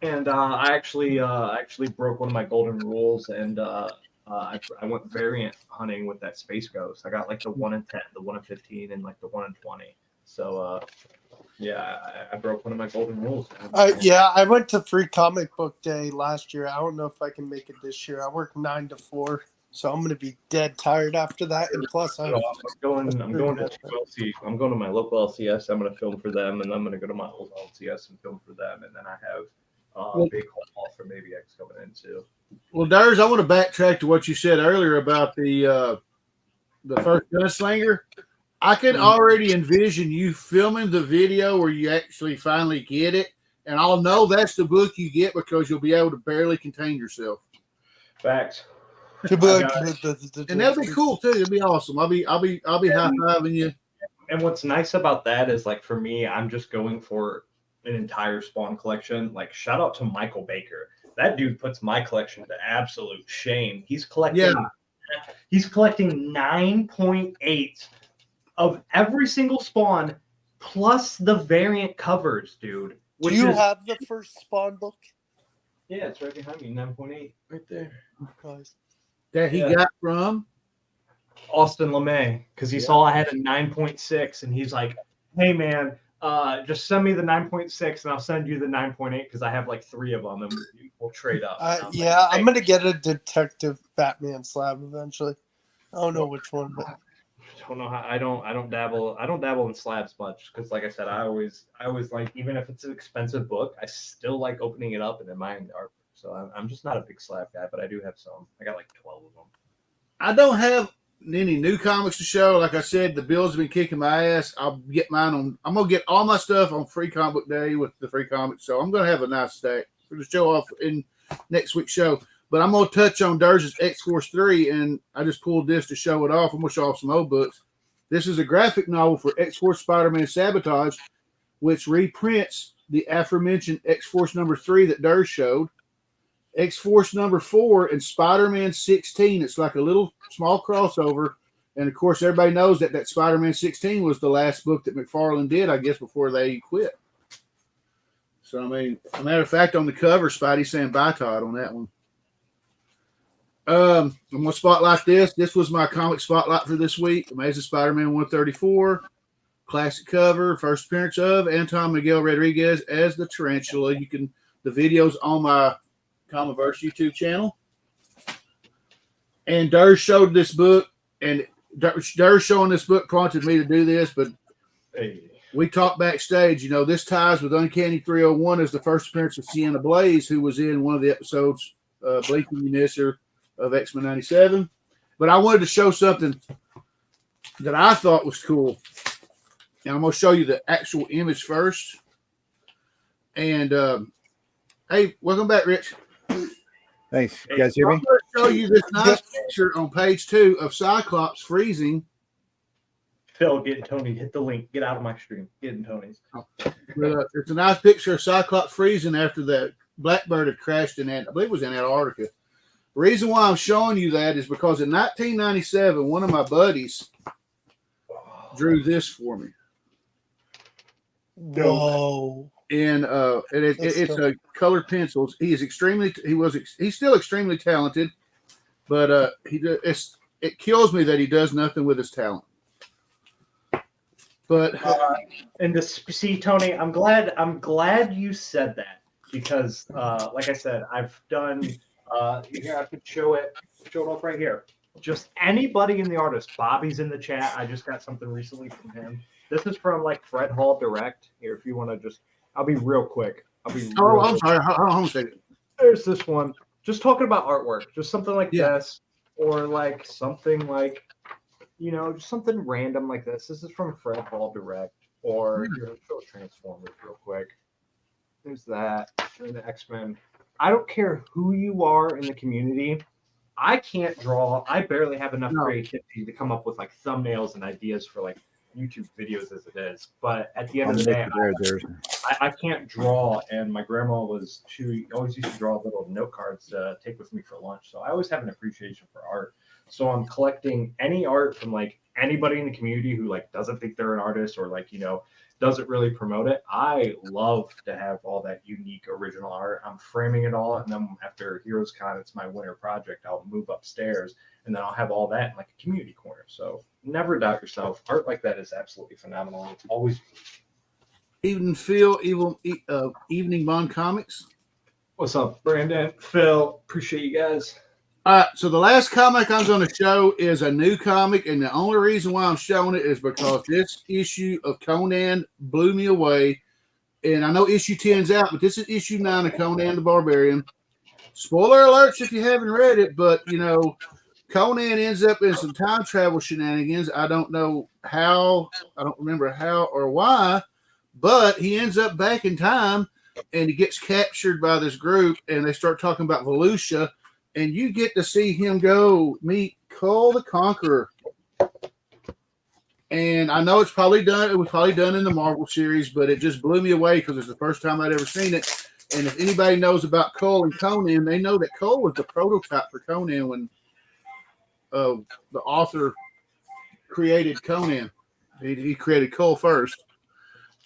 Speaker 5: And I actually broke one of my golden rules, and I went variant hunting with that Space Ghost. I got like the 1 in 10, the 1 in 15, and like the 1 in 20. So yeah, I broke one of my golden rules.
Speaker 2: Yeah, I went to Free Comic Book Day last year. I don't know if I can make it this year. I work 9 to 4, so I'm gonna be dead tired after that. And plus, I'm going to
Speaker 5: LC. I'm going to my local LCS. I'm gonna film for them, and I'm gonna go to my old LCS and film for them, and then I have a big haul from ABX coming in too.
Speaker 3: Well, Durs, I want to backtrack to what you said earlier about the first Gunslinger. I could already envision you filming the video where you actually finally get it, and I'll know that's the book you get because you'll be able to barely contain yourself.
Speaker 5: Facts.
Speaker 3: And that'd be cool too. It'd be awesome. I'll be high-fiving you.
Speaker 5: And what's nice about that is, like, for me, I'm just going for an entire Spawn collection. Like, shout out to Michael Baker. That dude puts my collection to absolute shame. He's collecting 9.8 of every single Spawn plus the variant covers, dude.
Speaker 2: Do you have the first Spawn book?
Speaker 5: Yeah, it's right behind me, 9.8, right there.
Speaker 2: Nice.
Speaker 3: That he got from
Speaker 5: Austin LeMay, because he saw I had a 9.6, and he's like, "Hey man, just send me the 9.6, and I'll send you the 9.8 because I have like 3 of them, and we'll trade up."
Speaker 2: Yeah, I'm gonna get a Detective Batman slab eventually. I don't know which one, but
Speaker 5: I don't know how. I don't dabble in slabs much because, like I said, I always like, even if it's an expensive book, I still like opening it up and admiring the art. So I'm just not a big slab guy, but I do have some. I got like 12 of them.
Speaker 3: I don't have any new comics to show. Like I said, the Bills have been kicking my ass. I'm gonna get all my stuff on Free Comic Book Day with the free comics. So I'm gonna have a nice stack for the show off in next week's show. But I'm gonna touch on Durs's X-Force 3, and I just pulled this to show it off. I'm gonna show off some old books. This is a graphic novel for X-Force Spider-Man Sabotage, which reprints the aforementioned X-Force number 3 that Durs showed. X-Force number 4 and Spider-Man 16. It's like a little small crossover. And, of course, everybody knows that Spider-Man 16 was the last book that McFarlane did, I guess, before they quit. So, I mean, as a matter of fact, on the cover, Spidey's saying bye, Todd, on that one. I'm going to spotlight this. This was my comic spotlight for this week. Amazing Spider-Man 134. Classic cover. First appearance of Anton Miguel Rodriguez as the Tarantula. The video's on my Comiverse YouTube channel. And Durs showed this book, and Durs showing this book prompted me to do this, but we talked backstage. You know, this ties with Uncanny 301 as the first appearance of Sienna Blaze, who was in one of the episodes, Blake and Unisser of X-Men 97. But I wanted to show something that I thought was cool. And I'm going to show you the actual image first. And, hey, welcome back, Rich.
Speaker 4: Thanks. You guys hear
Speaker 3: I'm
Speaker 4: me?
Speaker 3: going to show you this nice picture on page 2 of Cyclops freezing.
Speaker 5: Phil, get Tony. Hit the link. Get out of my stream. Get in Tony's.
Speaker 3: It's a nice picture of Cyclops freezing after that Blackbird had crashed I believe it was in Antarctica. The reason why I'm showing you that is because in 1997, one of my buddies drew this for me.
Speaker 2: Whoa.
Speaker 3: And it's a colored pencils. He's still extremely talented, but it kills me that he does nothing with his talent. But
Speaker 5: and see, Tony, I'm glad you said that because, like I said, I've done. Here I could show it up right here. Just anybody in the artist. Bobby's in the chat. I just got something recently from him. This is from like Fred Hall Direct. Here, if you want to just, I'll be real quick.
Speaker 3: I'm sorry. Hold on a second.
Speaker 5: There's this one. Just talking about artwork. Just something like this, or like something like, just something random like this. This is from Fred Hall Direct, or here, show Transformers real quick. There's that. There's the X-Men. I don't care who you are in the community. I can't draw. I barely have enough creativity to come up with like thumbnails and ideas for like YouTube videos as it is. But at the end of the day, I can't draw. And my grandma always used to draw little note cards to take with me for lunch. So I always have an appreciation for art. So I'm collecting any art from like anybody in the community who like doesn't think they're an artist or like, doesn't really promote it. I love to have all that unique original art. I'm framing it all. And then after Heroes Con, it's my winter project. I'll move upstairs and then I'll have all that in like a community corner. So never doubt yourself. Art like that is absolutely phenomenal. It's always.
Speaker 3: Even Phil, Evening Bond Comics.
Speaker 5: What's up, Brandon? Phil, appreciate you guys.
Speaker 3: All right, so the last comic I'm going to show is a new comic, and the only reason why I'm showing it is because this issue of Conan blew me away. And I know issue 10's out, but this is issue 9 of Conan the Barbarian. Spoiler alerts if you haven't read it, but, Conan ends up in some time travel shenanigans. I don't know how, I don't remember how or why, but he ends up back in time, and he gets captured by this group, and they start talking about Volusia. And you get to see him go meet Kull the Conqueror. And I know it was probably done in the Marvel series, but it just blew me away because it's the first time I'd ever seen it. And if anybody knows about Kull and Conan, they know that Kull was the prototype for Conan when the author created Conan. He created Kull first.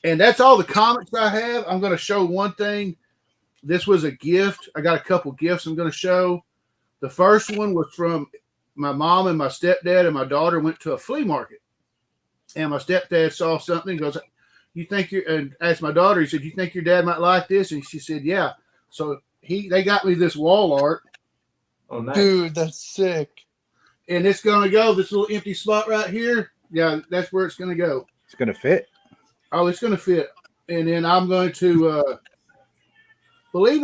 Speaker 3: And that's all the comics I have. I'm going to show one thing. This was a gift. I got a couple gifts I'm going to show. The first one was from my mom and my stepdad, and my daughter went to a flea market. And my stepdad saw something and goes, and asked my daughter, he said, you think your dad might like this? And she said, yeah. So they got me this wall art.
Speaker 5: Oh, nice.
Speaker 2: Dude, that's sick.
Speaker 3: And it's going to go, this little empty spot right here. Yeah, that's where it's going to go.
Speaker 4: It's going to fit?
Speaker 3: Oh, it's going to fit. And then I'm going to believe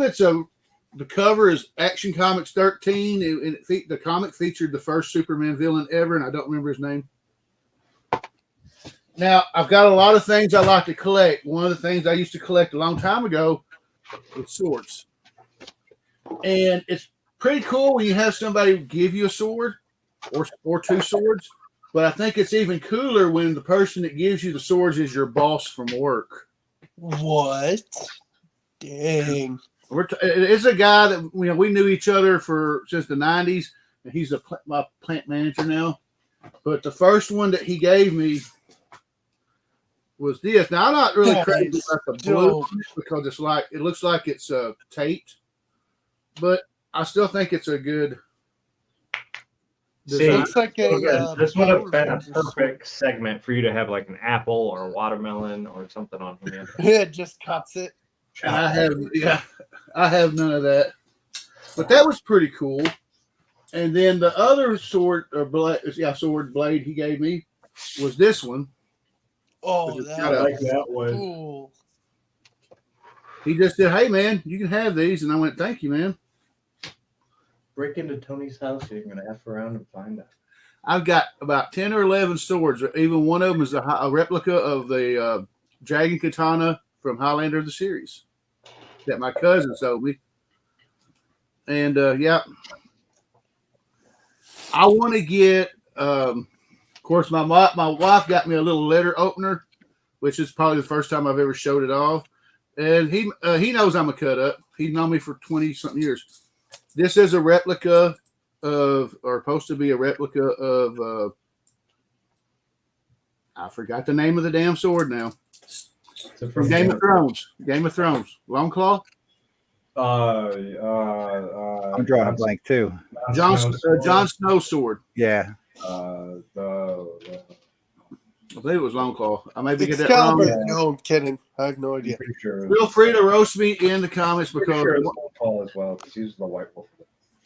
Speaker 3: the cover is Action Comics 13. And the comic featured the first Superman villain ever, and I don't remember his name. Now, I've got a lot of things I like to collect. One of the things I used to collect a long time ago was swords. And it's pretty cool when you have somebody give you a sword or two swords. But I think it's even cooler when the person that gives you the swords is your boss from work.
Speaker 2: What? Dang.
Speaker 3: It's a guy that we knew each other since the 90s. And he's my plant manager now. But the first one that he gave me was this. Now I'm not really crazy about the blue because it looks like it's taped, but I still think it's a good.
Speaker 5: See,
Speaker 2: looks like
Speaker 5: this would have been a perfect segment for you to have like an apple or a watermelon or something on here.
Speaker 2: It just cuts it.
Speaker 3: And I have none of that, but that was pretty cool. And then the other sword blade he gave me was this one.
Speaker 2: Oh,
Speaker 5: I like that one.
Speaker 2: Cool.
Speaker 3: He just said, "Hey, man, you can have these," and I went, "Thank you, man."
Speaker 5: Break into Tony's house. You're gonna F around and find out.
Speaker 3: I've got about 10 or 11 swords. Even one of them is a replica of the Dragon Katana from Highlander of the series that my cousin sold me. And yeah, I want to get. Of course, my wife got me a little letter opener, which is probably the first time I've ever showed it off. And he knows I'm a cut up. He's known me for 20 something years. This is a replica of, or supposed to be a replica of. I forgot the name of the damn sword now. From Game of Thrones. Game of Thrones. Longclaw.
Speaker 4: I'm drawing a blank too.
Speaker 3: Jon Snow's sword.
Speaker 4: Yeah.
Speaker 3: I believe it was Longclaw. I may be getting that
Speaker 2: Excalibur.
Speaker 3: wrong.
Speaker 2: No, I'm kidding. I have no idea.
Speaker 5: Pretty sure.
Speaker 3: Feel free to roast me in the comments because
Speaker 5: Sure it's Paul as well, because he's the white wolf.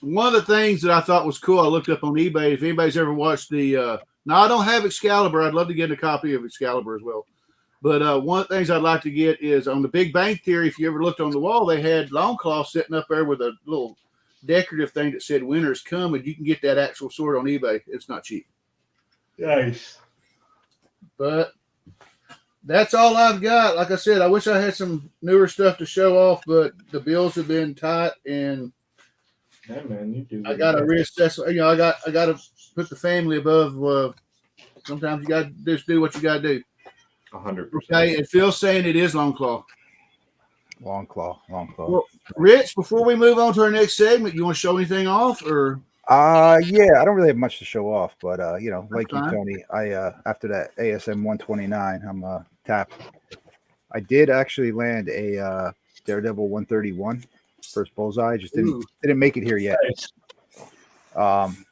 Speaker 3: one of the things that I thought was cool, I looked up on eBay. If anybody's ever watched the, now I don't have Excalibur. I'd love to get a copy of Excalibur as well. But one of the things I'd like to get is on the Big Bang Theory. If you ever looked on the wall, they had Longclaw sitting up there with a little decorative thing that said "Winter's Coming." You can get that actual sword on eBay. It's not cheap.
Speaker 5: Nice.
Speaker 3: But that's all I've got. Like I said, I wish I had some newer stuff to show off, but the bills have been tight, and
Speaker 5: Yeah, man, you do.
Speaker 3: I got to reassess. You know, I got to put the family above. Sometimes you got to just do what you got to do.
Speaker 5: 100%.
Speaker 3: Okay, and Phil's saying it is Longclaw.
Speaker 4: Long claw.
Speaker 3: Well, Rich, before we move on to our next segment, you want to show anything off, or?
Speaker 4: Yeah, I don't really have much to show off, but you know, like you,
Speaker 3: fine.
Speaker 4: Tony, I after that ASM 129, I'm tapped. I did actually land a Daredevil 131 first bullseye. Just didn't make it here yet. So I'm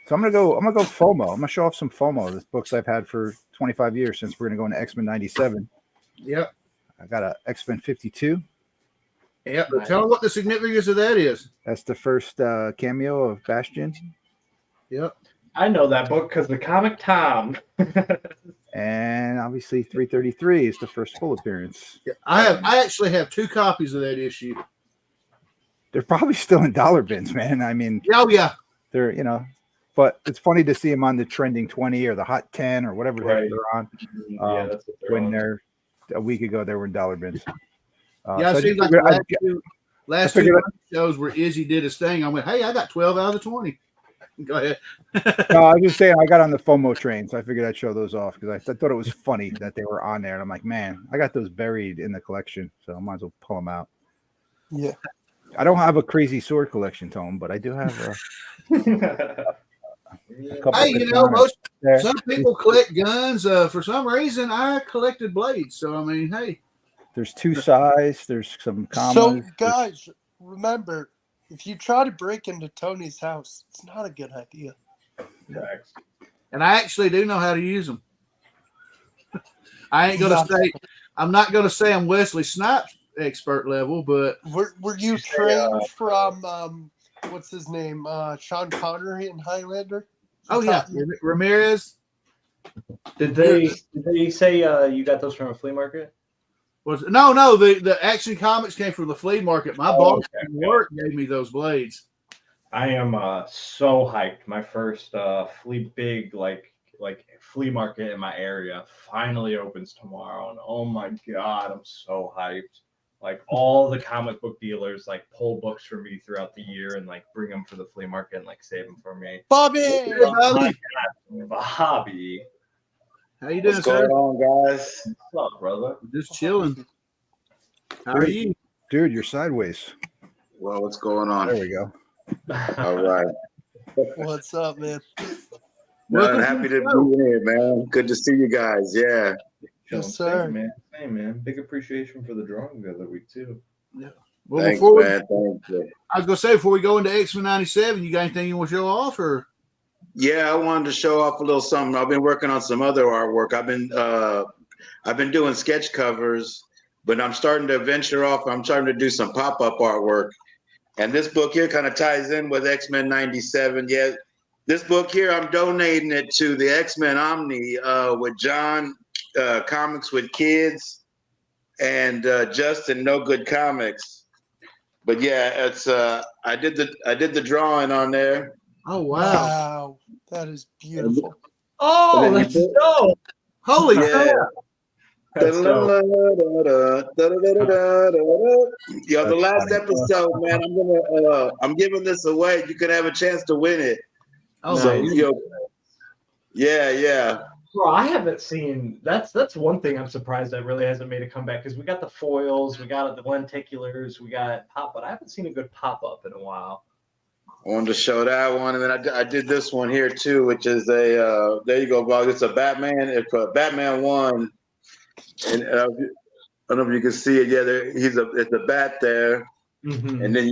Speaker 4: gonna go FOMO. I'm gonna show off some FOMO. This books I've had for 25 years since we're gonna go into X-Men 97.
Speaker 3: Yep.
Speaker 4: I got a X-Men 52.
Speaker 3: Yep. But tell them what the significance of that is.
Speaker 4: That's the first cameo of Bastion.
Speaker 3: Yep.
Speaker 5: I know that book because the comic Tom.
Speaker 4: And obviously 333 is the first full appearance.
Speaker 3: Yeah, I actually have 2 copies of that issue.
Speaker 4: They're probably still in dollar bins, man. I mean,
Speaker 3: Oh yeah.
Speaker 4: they're, you know, but it's funny to see them on the trending 20 or the hot 10 or whatever the heck they're on.
Speaker 5: Yeah, that's what they're
Speaker 4: When
Speaker 5: on.
Speaker 4: they're a week ago, they were in dollar bins.
Speaker 3: Yeah,
Speaker 4: so
Speaker 3: it seems like the last
Speaker 4: figured
Speaker 3: two shows where Izzy did his thing. I went, hey, I got 12 out of the 20. Go ahead.
Speaker 4: No, I was just saying I got on the FOMO train, so I figured I'd show those off because I thought it was funny that they were on there. And I'm like, man, I got those buried in the collection, so I might as well pull them out.
Speaker 2: Yeah.
Speaker 4: I don't have a crazy sword collection, Tom, but I do have a couple.
Speaker 3: Hey, you know,
Speaker 4: there.
Speaker 3: some people collect guns. For some reason, I collected blades. So, I mean, hey.
Speaker 4: There's 2 size. There's some commas.
Speaker 2: So, guys, remember, if you try to break into Tony's house, it's not a good idea.
Speaker 3: And I actually do know how to use them. I ain't gonna say. I'm not gonna say I'm Wesley Snipes expert level, but
Speaker 2: Were you trained from what's his name? Sean Connery in Highlander?
Speaker 3: oh yeah, Ramirez.
Speaker 5: Did they say you got those from a flea market?
Speaker 3: No, the Action Comics came from the flea market. My boss at work gave me those blades.
Speaker 5: I am so hyped. My first big flea market in my area finally opens tomorrow, and oh my god, I'm so hyped. Like all the comic book dealers like pull books for me throughout the year and like bring them for the flea market and like save them for me.
Speaker 2: Bobby!
Speaker 5: Oh my god, Bobby.
Speaker 3: How you doing,
Speaker 8: What's
Speaker 3: sir?
Speaker 8: going on, guys?
Speaker 5: What's up, brother?
Speaker 3: Just chilling. How are you?
Speaker 4: Dude, you're sideways.
Speaker 8: Well, what's going on?
Speaker 4: There we go.
Speaker 8: All right.
Speaker 2: What's up, man?
Speaker 3: Welcome
Speaker 8: Happy
Speaker 3: to
Speaker 8: to
Speaker 3: the
Speaker 8: be here, man. Good to see you guys. Yeah.
Speaker 2: Yes, sir.
Speaker 5: Same, man. Same, man. Big appreciation for the drawing the other week too.
Speaker 3: Well,
Speaker 8: Thanks,
Speaker 3: before
Speaker 8: man. Thank you.
Speaker 3: I was gonna say before we go into X-Men 97, you got anything you want to show off, or?
Speaker 8: Yeah, I wanted to show off a little something. I've been working on some other artwork. I've been doing sketch covers, but I'm starting to venture off. I'm starting to do some pop-up artwork. And this book here kind of ties in with X-Men 97. Yeah, this book here, I'm donating it to the X-Men Omni with John, Comics with Kids, and Justin, No Good Comics. But yeah, it's I did the drawing on there.
Speaker 3: Oh wow!
Speaker 2: Wow, that is beautiful.
Speaker 5: Oh,
Speaker 8: that's
Speaker 5: dope.
Speaker 3: Holy
Speaker 8: Yeah.
Speaker 3: crap!
Speaker 5: That's dope.
Speaker 8: Yo, the last
Speaker 4: funny.
Speaker 8: episode, man, I'm giving this away. You could have a chance to win it.
Speaker 3: Oh,
Speaker 8: So,
Speaker 5: Nice.
Speaker 8: yeah.
Speaker 5: Bro, I haven't seen. That's one thing I'm surprised that really hasn't made a comeback because we got the foils, we got the lenticulars, we got pop, but I haven't seen a good pop up in a while.
Speaker 8: I wanted to show that one, and then I did this one here too, which is a there you go, Bob. It's a Batman. It's a Batman 1, and I don't know if you can see it. Yeah, it's a bat there, and then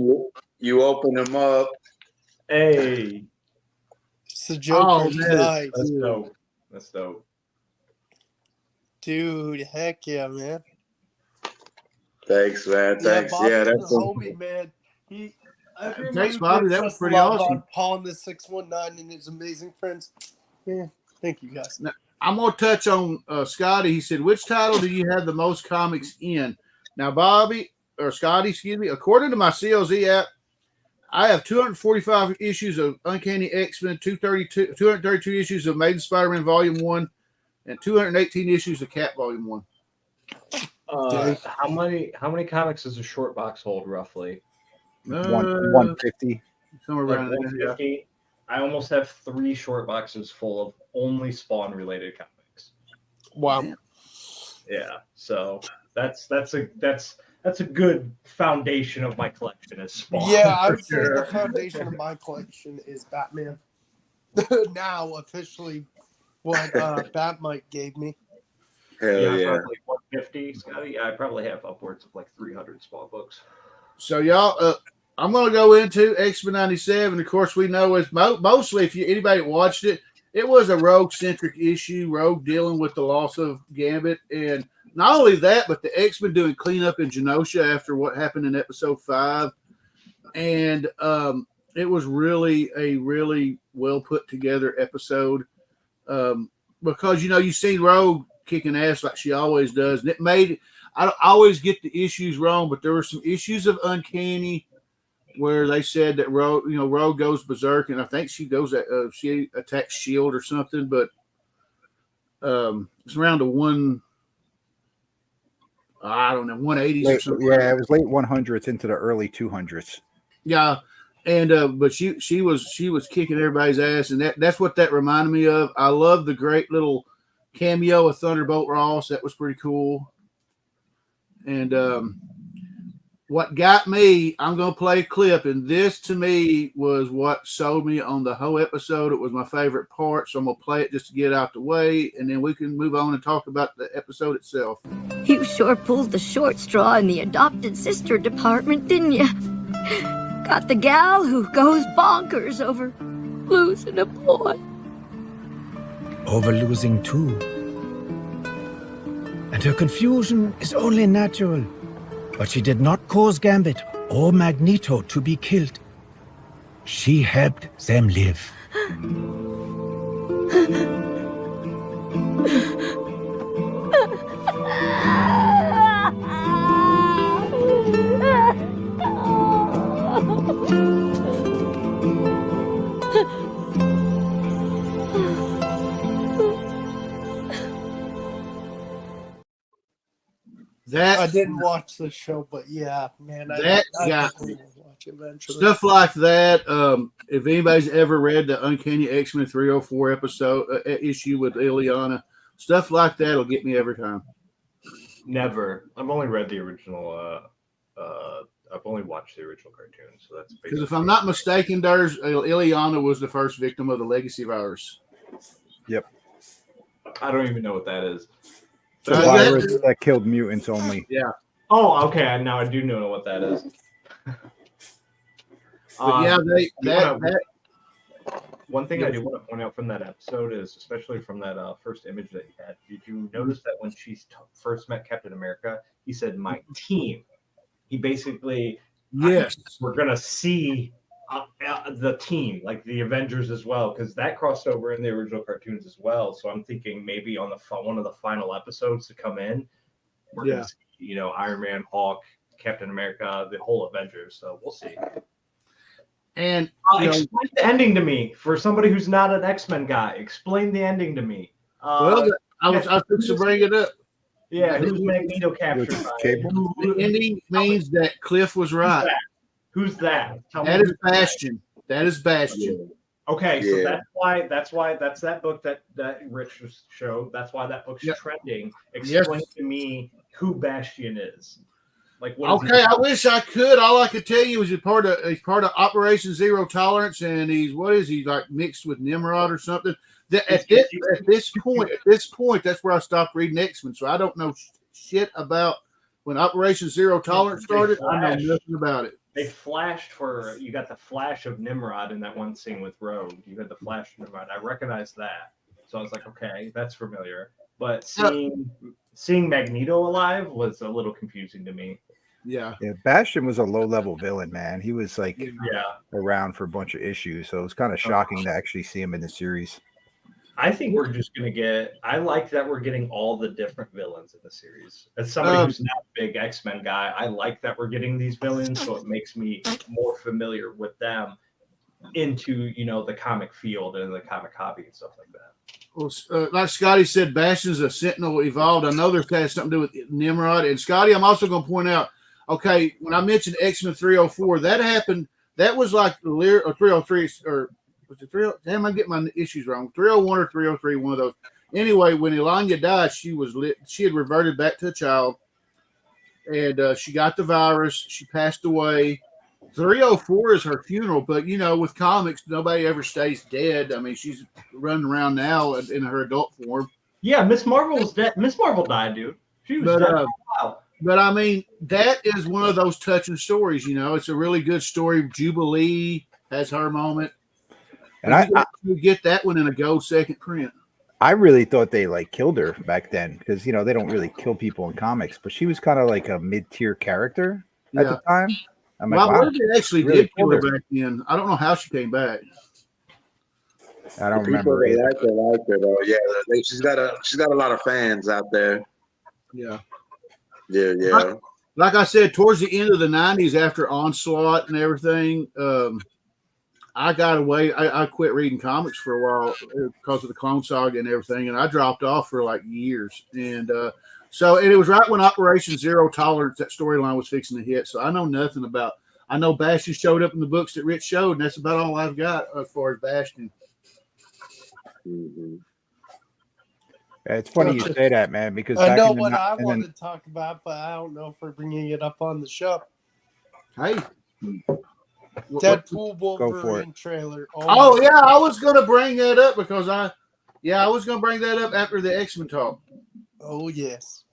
Speaker 8: you open him up.
Speaker 5: Hey,
Speaker 2: It's the Joker's nice.
Speaker 5: that's dope. That's dope.
Speaker 2: Dude, heck yeah, man.
Speaker 8: Thanks, man. Thanks.
Speaker 2: Bobby's
Speaker 8: Yeah,
Speaker 2: the
Speaker 8: that's
Speaker 2: homie, man.
Speaker 3: Thanks, Bobby. That was pretty awesome.
Speaker 2: Paul and the 619 and his amazing friends. Yeah, thank you guys.
Speaker 3: Now, I'm going to touch on Scotty. He said, which title do you have the most comics in? Now, Scotty, excuse me, according to my CLZ app, I have 245 issues of Uncanny X-Men, 232 issues of Amazing Spider-Man Volume 1, and 218 issues of Cat Volume 1.
Speaker 5: How many comics does a short box hold roughly?
Speaker 4: 150.
Speaker 3: Somewhere
Speaker 5: Like
Speaker 3: around there.
Speaker 5: 150. I almost have 3 short boxes full of only Spawn related comics.
Speaker 2: Wow.
Speaker 5: Yeah, so that's a good foundation of my collection is Spawn.
Speaker 2: Yeah, I would say the foundation of my collection is Batman. Now, officially, what Batmite gave me.
Speaker 8: Hell yeah.
Speaker 5: Probably 150, Scotty. Yeah, I probably have upwards of like 300 Spawn books.
Speaker 3: So, y'all, I'm going to go into X-Men 97. Of course, we know it's mostly, if anybody watched it, it was a Rogue-centric issue, Rogue dealing with the loss of Gambit. And not only that, but the X-Men doing cleanup in Genosha after what happened in episode 5. And it was really a really well put together episode because, you've seen Rogue kicking ass like she always does. And it made – I always get the issues wrong, but there were some issues of Uncanny where they said that Rogue goes berserk, and I think she goes she attacks Shield or something, but it's around the 180s or something.
Speaker 4: Yeah, it was late 100s into the early 200s.
Speaker 3: Yeah, and but she was kicking everybody's ass, and that's what that reminded me of. I love the great little cameo of Thunderbolt Ross. That was pretty cool. And what got me, I'm going to play a clip, and this to me was what sold me on the whole episode. It was my favorite part, so I'm going to play it just to get out the way, and then we can move on and talk about the episode itself.
Speaker 9: You sure pulled the short straw in the adopted sister department, didn't you? Got the gal who goes bonkers over losing a boy.
Speaker 7: Over losing two. And her confusion is only natural. But she did not cause Gambit or Magneto to be killed. She helped them live.
Speaker 2: I didn't watch the show, but yeah, man, I will watch it eventually.
Speaker 3: Stuff like that. If anybody's ever read the Uncanny X-Men 304 issue with Ileana, stuff like that will get me every time.
Speaker 5: Never. I've only read the original. I've only watched the original cartoon, so that's
Speaker 3: because if I'm not mistaken, Ileana was the first victim of the Legacy virus.
Speaker 4: Yep.
Speaker 5: I don't even know what that is.
Speaker 4: The virus that killed mutants only.
Speaker 3: Yeah.
Speaker 5: Oh, okay. Now I do know what that is. One thing I do want to point out from that episode is, especially from that first image that he had, did you notice that when she first met Captain America, he said, "My team." He basically,
Speaker 3: yes,
Speaker 5: we're gonna see the team, like the Avengers as well, because that crossed over in the original cartoons as well. So I'm thinking maybe on one of the final episodes to come in, we're gonna see, Iron Man, Hulk, Captain America, the whole Avengers. So we'll see.
Speaker 3: And
Speaker 5: explain the ending to me for somebody who's not an X-Men guy. Explain the ending to me.
Speaker 3: I was to bring it up.
Speaker 5: Yeah, who's Magneto captured
Speaker 4: With
Speaker 5: by?
Speaker 4: Cable?
Speaker 3: The ending means that Cliff was right.
Speaker 5: Who's that? Tell
Speaker 3: That
Speaker 5: me
Speaker 3: is Bastion. That is Bastion.
Speaker 5: Okay, so
Speaker 8: Yeah.
Speaker 5: that's that book that Rich just showed. That's why that book's
Speaker 3: Yep.
Speaker 5: trending.
Speaker 3: Yes.
Speaker 5: Explain to me who Bastion is. Like, what is
Speaker 3: Okay, I wish I could. All I could tell you is he's part of Operation Zero Tolerance, and he's like mixed with Nimrod or something. At this point, that's where I stopped reading X-Men. So I don't know shit about when Operation Zero Tolerance started. I know nothing about it.
Speaker 5: They flashed you got the flash of Nimrod in that one scene with Rogue. You had the flash of Nimrod. I recognized that. So I was like, okay, that's familiar. But seeing Magneto alive was a little confusing to me.
Speaker 3: Yeah.
Speaker 4: Bastion was a low-level villain, man. He was like
Speaker 5: Yeah.
Speaker 4: around for a bunch of issues, so it was kind of shocking to actually see him in the series.
Speaker 5: I think we're just gonna I like that we're getting all the different villains in the series. As somebody who's not a big X-Men guy, I like that we're getting these villains, so it makes me more familiar with them into the comic field and the comic hobby and stuff like that.
Speaker 3: Well, like Scotty said, Bastion's a Sentinel evolved. I know this has something to do with Nimrod. And Scotty, I'm also going to point out, okay, when I mentioned X-Men 304, that happened. That was like or 303 or was it 30? Damn, I'm getting my issues wrong. 301 or 303, one of those. Anyway, when Elanya died, she had reverted back to a child, and she got the virus. She passed away. 304 is her funeral, but with comics, nobody ever stays dead. I mean, she's running around now in her adult form.
Speaker 5: Yeah, Miss Marvel was dead. Miss Marvel died, dude. She was dead for a while.
Speaker 3: But I mean, that is one of those touching stories. It's a really good story. Jubilee has her moment, and you get that one in a gold second print.
Speaker 4: I really thought they killed her back then because they don't really kill people in comics, but she was kind of like a mid-tier character at the time. I'm like,
Speaker 3: wow, they actually did kill her back then. I don't know how she came back.
Speaker 4: I don't remember.
Speaker 8: Like her though. Yeah, she's got a lot of fans out there.
Speaker 3: Yeah.
Speaker 8: Yeah.
Speaker 3: Like I said, towards the end of the 90s, after Onslaught and everything, I got away. I quit reading comics for a while because of the Clone Saga and everything, and I dropped off for like years. And it was right when Operation Zero Tolerance, that storyline was fixing to hit. So I know nothing about. I know Bastion showed up in the books that Rich showed, and that's about all I've got as far as Bastion.
Speaker 8: Mm-hmm.
Speaker 4: It's funny you say that, man, because
Speaker 2: I know what I want to talk about, but I don't know if we're bringing it up on the show.
Speaker 3: Hey.
Speaker 2: Deadpool Wolverine trailer.
Speaker 3: Oh yeah, I was going to bring that up because I was going to bring that up after the X-Men talk.
Speaker 2: Oh yes.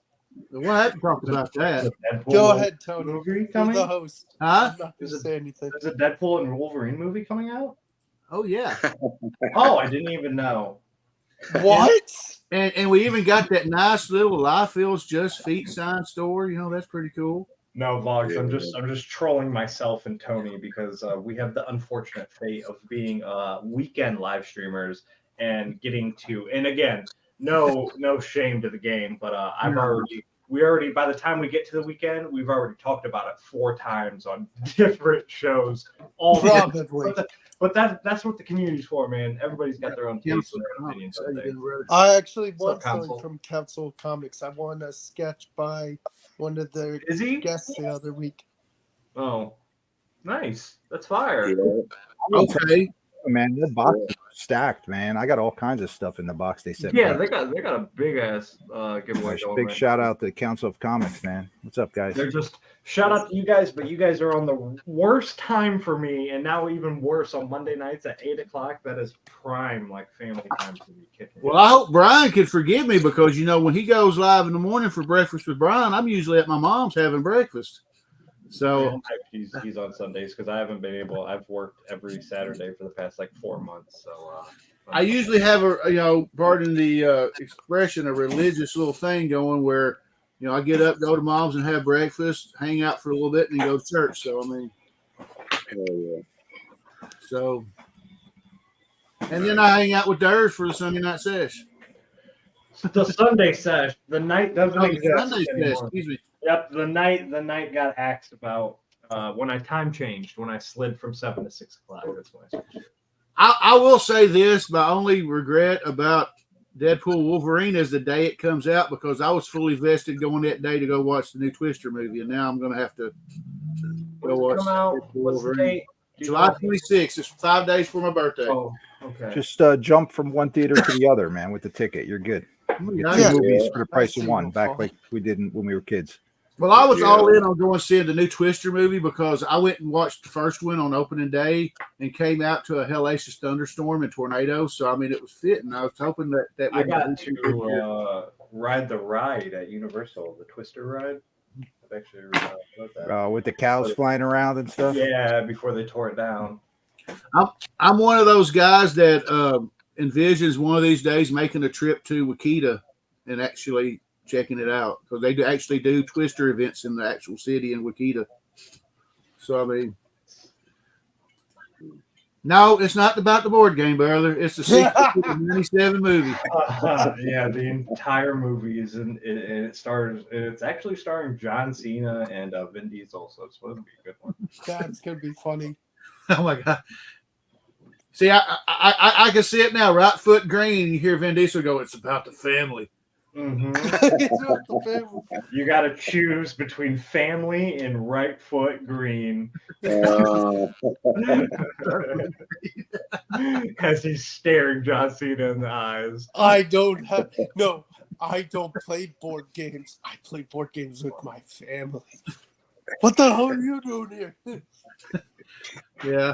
Speaker 3: We'll have to talk about that.
Speaker 2: Go ahead, Tony.
Speaker 5: Movie
Speaker 2: You're the host.
Speaker 3: Huh?
Speaker 2: I'm not going to say anything.
Speaker 5: There's a Deadpool and Wolverine movie coming out?
Speaker 3: Oh yeah.
Speaker 5: Oh, I didn't even know.
Speaker 2: What?
Speaker 3: And we even got that nice little Life Feels Just Feet sign store. That's pretty cool.
Speaker 5: No, Vlogs. I'm just trolling myself and Tony because we have the unfortunate fate of being weekend live streamers and getting to. And again, no shame to the game, but we already by the time we get to the weekend, we've already talked about it 4 times on different shows. All
Speaker 2: probably.
Speaker 5: But that's what the community's for, man. Everybody's got their own taste and their opinions.
Speaker 2: I actually want something from Council Comics. I won a sketch by one of their guests the other week.
Speaker 5: Oh, nice. That's fire.
Speaker 8: Yeah.
Speaker 3: Okay.
Speaker 4: Man, the box is stacked, man. I got all kinds of stuff in the box they sent.
Speaker 5: Yeah, they got a big ass giveaway.
Speaker 4: Big shout out to Council of Comics, man. What's up, guys?
Speaker 5: They're just shout out to you guys, but you guys are on the worst time for me, and now even worse on Monday nights at 8:00. That is prime family time to be kicking.
Speaker 3: Well, I hope Brian can forgive me because when he goes live in the morning for breakfast with Brian, I'm usually at my mom's having breakfast. So
Speaker 5: he's on Sundays because I haven't been able. I've worked every Saturday for the past 4 months. So
Speaker 3: I usually have pardon the expression, a religious little thing going where I get up, go to mom's and have breakfast, hang out for a little bit, and then go to church. So I mean, and then I hang out with Durs for the Sunday night sesh.
Speaker 5: The Sunday sesh, the night doesn't exist
Speaker 3: Sunday
Speaker 5: anymore.
Speaker 3: sesh, excuse me.
Speaker 5: Yep, the night got axed about when I time changed, when I slid from 7 to 6 o'clock. That's when I switched.
Speaker 3: I will say this: my only regret about Deadpool Wolverine is the day it comes out because I was fully vested going that day to go watch the new Twister movie, and now I'm going to have to go watch
Speaker 5: Come out.
Speaker 3: Deadpool
Speaker 5: What's the
Speaker 3: Wolverine.
Speaker 5: date?
Speaker 3: July 26th. It's 5 days for my birthday.
Speaker 5: Oh, okay.
Speaker 4: Just jump from one theater to the other, man, with the ticket. You're good. You get
Speaker 3: Yeah.
Speaker 4: two movies for the price
Speaker 2: I
Speaker 4: of
Speaker 2: see
Speaker 4: one,
Speaker 2: no
Speaker 4: back
Speaker 2: fault.
Speaker 4: like we did when we were kids.
Speaker 3: Well, I was all in on going seeing the new Twister movie because I went and watched the first one on opening day and came out to a hellacious thunderstorm and tornado. So, I mean, it was fitting. I was hoping that
Speaker 5: I got to ride the ride at Universal, the Twister ride. I've actually loved that.
Speaker 4: With the cows flying around and stuff.
Speaker 5: Yeah, before they tore it down.
Speaker 3: I'm one of those guys that envisions one of these days making a trip to Wakita and actually checking it out because they actually do Twister events in the actual city in Wakita. So, I mean, no, it's not about the board game, brother. It's the sequel to the 97 movie.
Speaker 5: Yeah, the entire movie is and it's actually starring John Cena and Vin Diesel, so it's supposed to be a good one.
Speaker 2: That's gonna be funny.
Speaker 3: Oh my god! See, I can see it now. Right foot green. You hear Vin Diesel go, "It's about the family."
Speaker 5: You got to choose between family and right foot green. As he's staring John Cena in the eyes.
Speaker 2: I don't play board games. I play board games with my family. What the hell are you doing here?
Speaker 3: Yeah.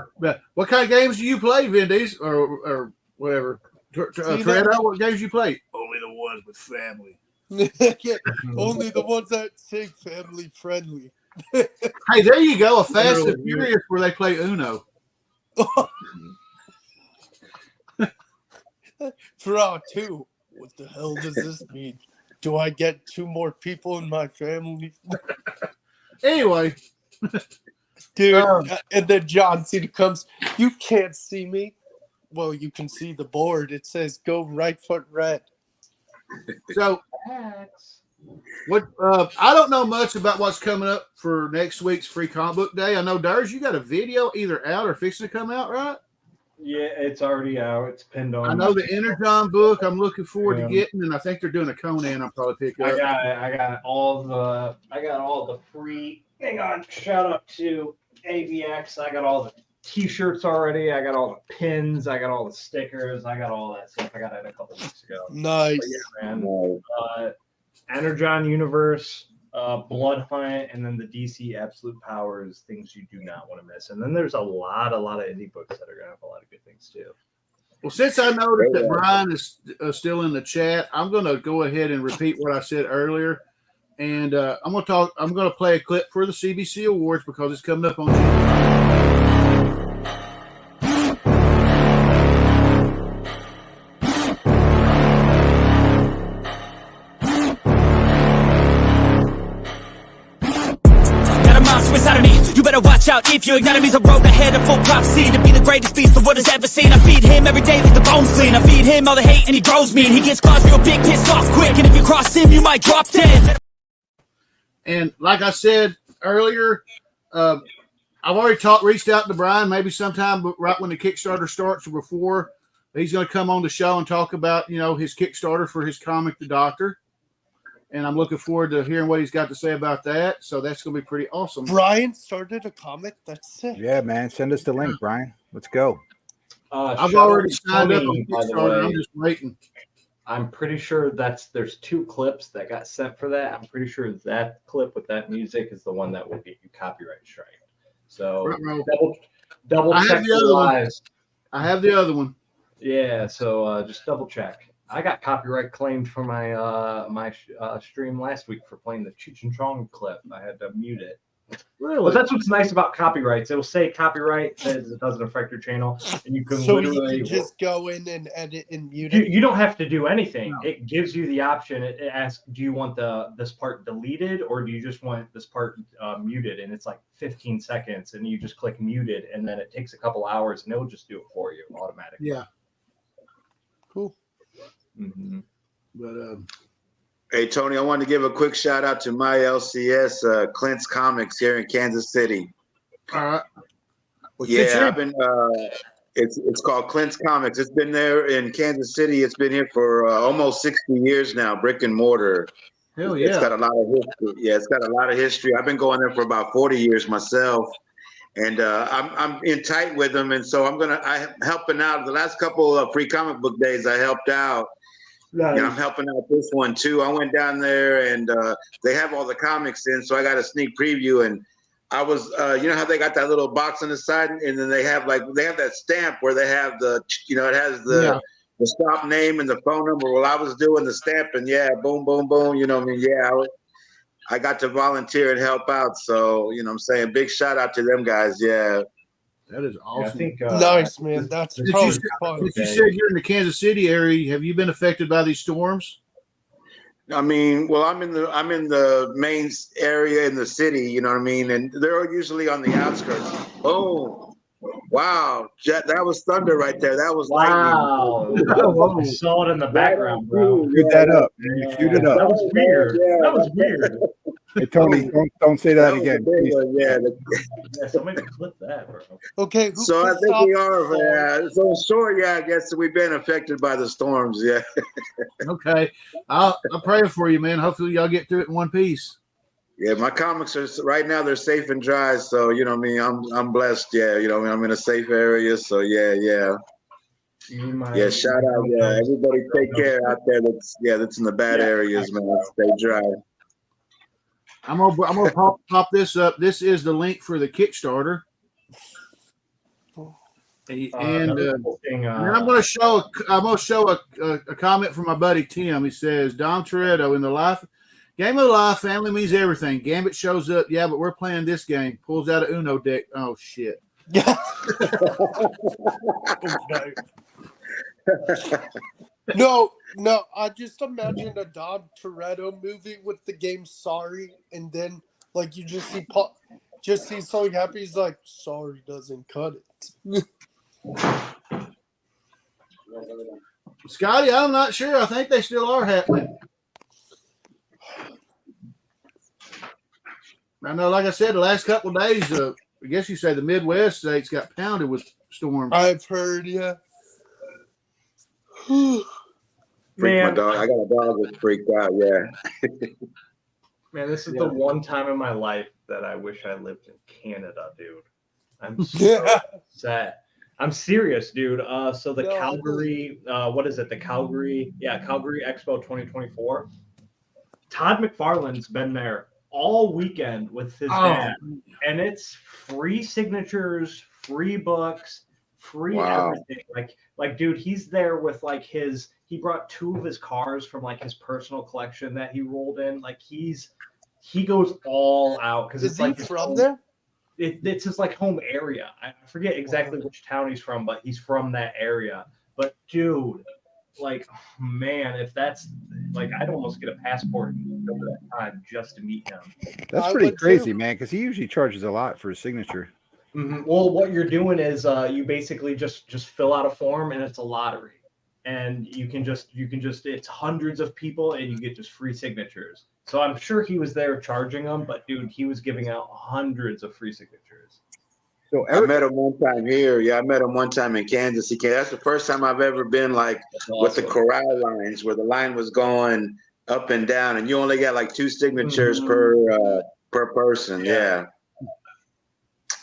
Speaker 3: What kind of games do you play, Vin Diesel, or whatever? Toretto, what games you play? Only the ones with family.
Speaker 2: Yeah, only the ones that say family friendly.
Speaker 3: Hey, there you go. A Fast and Furious where they play Uno.
Speaker 2: Draw 2. What the hell does this mean? Do I get 2 more people in my family?
Speaker 3: Anyway.
Speaker 2: Dude, and then John Cena comes. You can't see me. Well, you can see the board. It says go right foot red.
Speaker 3: So, what? I don't know much about what's coming up for next week's Free Comic Book Day. I know, Durs, you got a video either out or fixing to come out, right?
Speaker 5: Yeah, it's already out. It's pinned on.
Speaker 3: I know the Energon book. I'm looking forward to getting, and I think they're doing a Conan. I'll probably pick up.
Speaker 5: I got all the free. Hang on, shout out to AVX. I got all the T-shirts already. I got all the pins. I got all the stickers. I got all that stuff. I got it a couple weeks ago.
Speaker 2: Nice,
Speaker 5: yeah, man. Energon Universe, Blood Hunt, and then the DC Absolute Powers. Things you do not want to miss. And then there's a lot of indie books that are gonna have a lot of good things too.
Speaker 3: Well, since I noticed that Brian is still in the chat, I'm going to go ahead and repeat what I said earlier. And I'm going to play a clip for the CBC Awards because it's coming up on
Speaker 10: inside of me. You better watch out if you ignite me. The road ahead of full prophecy to be the greatest beast the world has ever seen. I feed him every day like the bones clean. I feed him all the hate and he grows me. And he gets claws real big, pissed off quick. And if you cross him, you might drop dead.
Speaker 3: And like I said earlier, I've already reached out to Brian. Maybe sometime right when the Kickstarter starts or before, he's going to come on the show and talk about his Kickstarter for his comic, The Doctor. And I'm looking forward to hearing what he's got to say about that. So that's going to be pretty awesome.
Speaker 2: Brian started a comic. That's sick.
Speaker 4: Yeah, man. Send us the link, Brian. Let's go.
Speaker 3: I've already signed up on Kickstarter. I'm just waiting.
Speaker 5: I'm pretty sure there's 2 clips that got sent for that. I'm pretty sure that clip with that music is the one that will get you copyright strike. So double check the lives.
Speaker 3: I have the other one.
Speaker 5: Yeah, so just double check. I got copyright claimed for my stream last week for playing the Cheech and Chong clip. I had to mute it.
Speaker 3: Really?
Speaker 5: But that's what's nice about copyrights. It'll say copyright, says it doesn't affect your channel, and you can literally
Speaker 2: you can just go in and edit and mute it.
Speaker 5: You don't have to do anything. No. It gives you the option. It asks, do you want this part deleted or do you just want this part muted? And it's like 15 seconds, and you just click muted, and then it takes a couple hours, and it'll just do it for you automatically.
Speaker 3: Yeah.
Speaker 2: Cool.
Speaker 5: Mm-hmm.
Speaker 3: But
Speaker 8: hey Tony, I wanted to give a quick shout out to my LCS, Clint's Comics here in Kansas City.
Speaker 3: All right.
Speaker 8: Yeah, It's called Clint's Comics. It's been there in Kansas City. It's been here for almost 60 years now, brick and mortar.
Speaker 3: Hell
Speaker 8: It's
Speaker 3: yeah.
Speaker 8: got a lot of history. Yeah, it's got a lot of history. I've been going there for about 40 years myself, and I'm in tight with them. And so I'm helping out. The last couple of free comic book days, I helped out.
Speaker 5: Nice.
Speaker 8: Yeah, I'm helping out this one too. I went down there, and they have all the comics in, so I got a sneak preview. And I was, you know how they got that little box on the side, and then they have that stamp where they have the, you know, it has the stop name and the phone number. Well, I was doing the stamp, and yeah, boom, boom, boom. You know what I mean? Yeah, I got to volunteer and help out. So, you know what I'm saying? Big shout out to them guys. Yeah.
Speaker 3: That is awesome.
Speaker 5: Yeah, I think,
Speaker 2: nice, man. That's probably fun.
Speaker 3: If you said you're in the Kansas City area, have you been affected by these storms?
Speaker 8: I mean, well, I'm in the main area in the city, you know what I mean? And they're usually on the outskirts. Oh, wow. That was thunder right there. That was lightning.
Speaker 5: I saw it in the background, bro.
Speaker 4: Queued that up. You queued it up.
Speaker 5: That was weird. That was weird.
Speaker 4: Hey, Tony, don't say that again.
Speaker 5: Yeah, somebody clip that, bro.
Speaker 2: Okay.
Speaker 8: So I think we are. So sure, yeah, I guess we've been affected by the storms. Yeah.
Speaker 3: Okay. I'm praying for you, man. Hopefully y'all get through it in one piece.
Speaker 8: Yeah, my comics are right now, they're safe and dry. So, you know what I mean? I'm blessed. Yeah. You know, I'm in a safe area. So yeah. Yeah, shout out. Yeah, everybody take care out there. That's in the bad areas, man. Stay dry.
Speaker 3: I'm gonna pop this up. This is the link for the Kickstarter, and I'm gonna show a comment from my buddy Tim. He says, "Dom Toretto in the game of life, family means everything. Gambit shows up, yeah, but we're playing this game. Pulls out a Uno deck. Oh shit."
Speaker 2: Yeah. No, I just imagined a Dom Toretto movie with the game Sorry, and then like you just see something happy. He's like, Sorry doesn't cut it.
Speaker 3: Scotty, I'm not sure. I think they still are happening. I know, like I said, the last couple of days, I guess you say the Midwest states got pounded with storms.
Speaker 2: I've heard, yeah.
Speaker 8: My dog. I got a dog that's freaked out. Yeah.
Speaker 5: Man, this is the one time in my life that I wish I lived in Canada, dude. I'm so upset. I'm serious, dude. So the Calgary, what is it? The Calgary Expo 2024. Todd McFarlane's been there all weekend with his dad, and it's free signatures, free books, free everything. Like, dude, he's there with like he brought 2 of his cars from like his personal collection that he rolled in. Like he goes all out because it's like
Speaker 2: from there.
Speaker 5: It's his like home area. I forget exactly which town he's from, but he's from that area. But dude, like, man, if that's like, I'd almost get a passport and go to that time just to meet him.
Speaker 4: That's pretty crazy, man, because he usually charges a lot for his signature.
Speaker 5: Mm-hmm. Well, what you're doing is you basically just fill out a form, and it's a lottery, and you can just it's hundreds of people, and you get just free signatures. So I'm sure he was there charging them, but dude, he was giving out hundreds of free signatures.
Speaker 4: So
Speaker 8: I met him one time here. Yeah, I met him one time in Kansas City. That's the first time I've ever been like with the corral lines, where the line was going up and down, and you only got like 2 signatures per person. Yeah.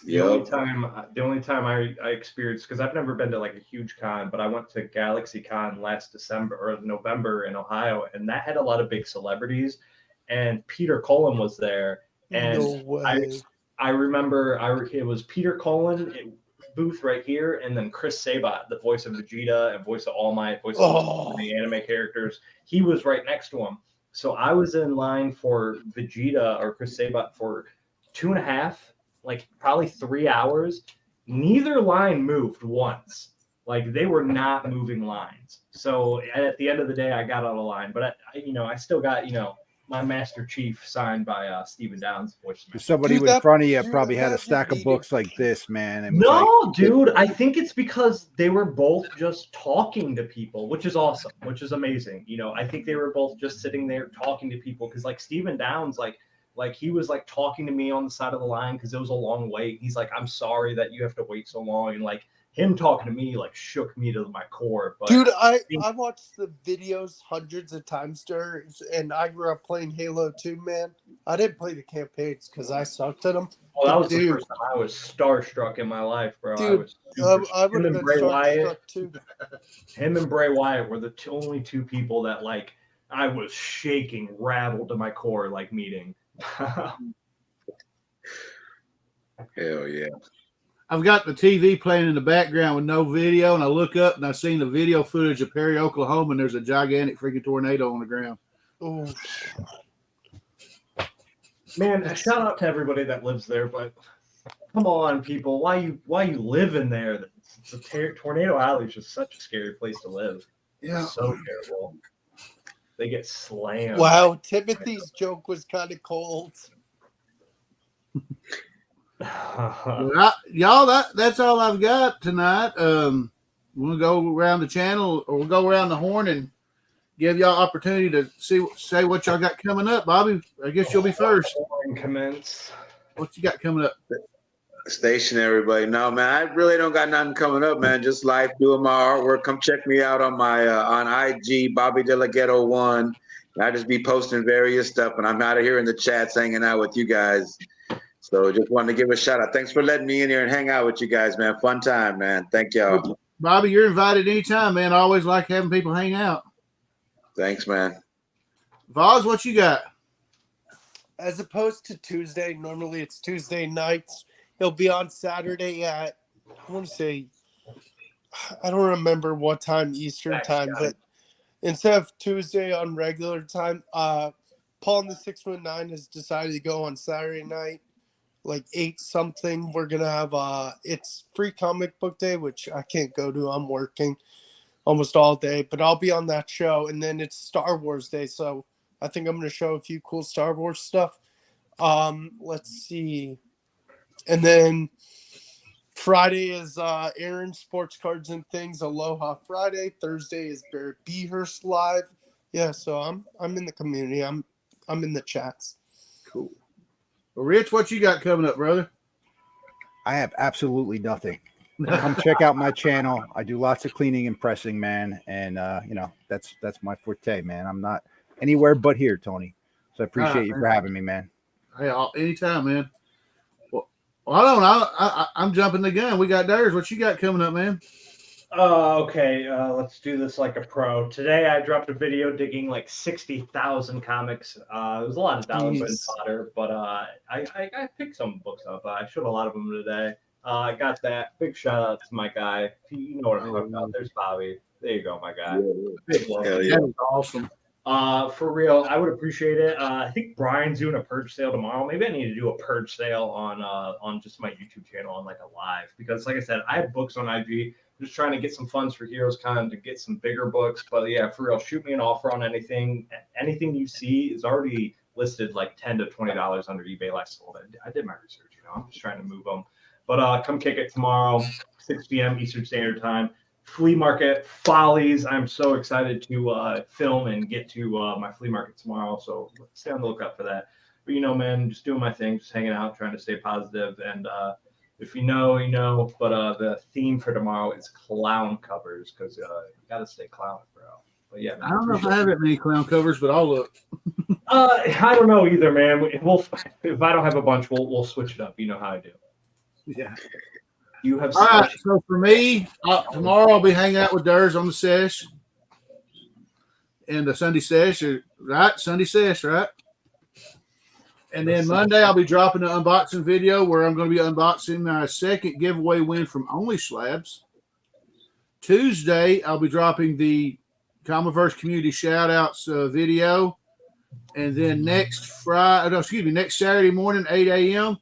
Speaker 5: The only time I experienced, because I've never been to like a huge con, but I went to Galaxy Con last December or November in Ohio, and that had a lot of big celebrities, and Peter Cullen was there, and
Speaker 2: No way.
Speaker 5: I remember it was Peter Cullen booth right here, and then Chris Sabat, the voice of Vegeta and voice of All Might, voice of the anime characters, he was right next to him. So I was in line for Vegeta or Chris Sabat for 2.5, like probably 3 hours. Neither line moved once. Like, they were not moving lines. So at the end of the day, I got out of line, but I still got, my Master Chief signed by Stephen Downs.
Speaker 4: Somebody in front of you probably had a stack of books like this, man.
Speaker 5: Dude, I think it's because they were both just talking to people, which is awesome, which is amazing. I think they were both just sitting there talking to people, because like Stephen Downs, like he was like talking to me on the side of the line because it was a long wait. He's like, I'm sorry that you have to wait so long, and like him talking to me like shook me to my core. But
Speaker 2: dude, I watched the videos hundreds of times, and I grew up playing Halo 2, man. I didn't play the campaigns because I sucked at them.
Speaker 5: Well, that was the first time I was starstruck in my life, bro.
Speaker 2: Dude, I would have been starstruck too.
Speaker 5: Him and Bray Wyatt were the only two people that like I was shaking, rattled to my core, like meeting.
Speaker 8: Hell yeah.
Speaker 3: I've got the TV playing in the background with no video, and I look up and I've seen the video footage of Perry, Oklahoma, and there's a gigantic freaking tornado on the ground.
Speaker 2: Oh,
Speaker 5: man! A shout out to everybody that lives there, but come on, people, why you live in there? It's a Tornado Alley is just such a scary place to live.
Speaker 3: Yeah,
Speaker 5: it's so terrible. They get slammed.
Speaker 2: Wow, Timothy's joke was kind of cold.
Speaker 3: Well, y'all, that's all I've got tonight. We'll go around the channel, or we'll go around the horn and give y'all opportunity to say what y'all got coming up. Bobby, I guess you'll be first.
Speaker 5: Commence.
Speaker 3: What you got coming up?
Speaker 8: Station, everybody. No, man, I really don't got nothing coming up, man. Just life, doing my artwork. Come check me out on my on IG, Bobby De La Ghetto 1. I just be posting various stuff, and I'm out of here in the chats hanging out with you guys. So just wanted to give a shout out. Thanks for letting me in here and hang out with you guys, man. Fun time, man. Thank y'all.
Speaker 3: Bobby, you're invited anytime, man. I always like having people hang out.
Speaker 8: Thanks, man.
Speaker 3: Voz, what you got?
Speaker 2: As opposed to Tuesday, normally it's Tuesday nights. He'll be on Saturday at, I want to say, I don't remember what time Eastern time, but instead of Tuesday on regular time, Paul and the 619 has decided to go on Saturday night, like 8 something. We're going to have, it's free comic book day, which I can't go to. I'm working almost all day, but I'll be on that show. And then it's Star Wars Day, so I think I'm going to show a few cool Star Wars stuff. Let's see. And then Friday is Aaron Sports Cards and Things, Aloha Friday. Thursday is Barrett Beehurst Live. Yeah, so I'm in the community. I'm in the chats.
Speaker 3: Cool. Well, Rich, what you got coming up, brother?
Speaker 4: I have absolutely nothing. Come check out my channel. I do lots of cleaning and pressing, man, and that's my forte, man. I'm not anywhere but here, Tony. So I appreciate you for having me, man.
Speaker 3: Hey, anytime, man. Well, I'm jumping the gun. We got theirs. What you got coming up, man?
Speaker 5: Okay. Let's do this like a pro. Today I dropped a video digging like 60,000 comics. It was a lot of download and fodder, but I picked some books up. I showed a lot of them today. I got that. Big shout out to my guy. You know what I'm talking about. There's Bobby. There you go, my guy. Big love.
Speaker 3: Yeah. That was awesome.
Speaker 5: For real, I would appreciate it. I think Brian's doing a purge sale tomorrow. Maybe I need to do a purge sale on just my YouTube channel on like a live, because like I said, I have books on IG. I'm just trying to get some funds for Heroes Con to get some bigger books. But yeah, for real, shoot me an offer on anything. Anything you see is already listed like $10 to $20 under eBay last sold. I did my research. I'm just trying to move them. But come kick it tomorrow, 6 p.m. Eastern Standard Time. Flea Market Follies. I'm so excited to film and get to my flea market tomorrow. So stay on the lookout for that. But man, just doing my thing, just hanging out, trying to stay positive. And if you know, you know. But the theme for tomorrow is clown covers, because you got to stay clown, bro. But yeah, man,
Speaker 3: I don't know if I have that many clown covers, but I'll look.
Speaker 5: I don't know either, man. If I don't have a bunch, we'll switch it up. You know how I do.
Speaker 3: Yeah.
Speaker 5: You have
Speaker 3: all right. So for me, tomorrow I'll be hanging out with Durs on the sesh and the Sunday sesh, right? Sunday sesh, right? And then Monday I'll be dropping an unboxing video where I'm going to be unboxing my second giveaway win from Only Slabs. Tuesday I'll be dropping the Comiverse community shout outs video, and then next Saturday morning, 8 a.m.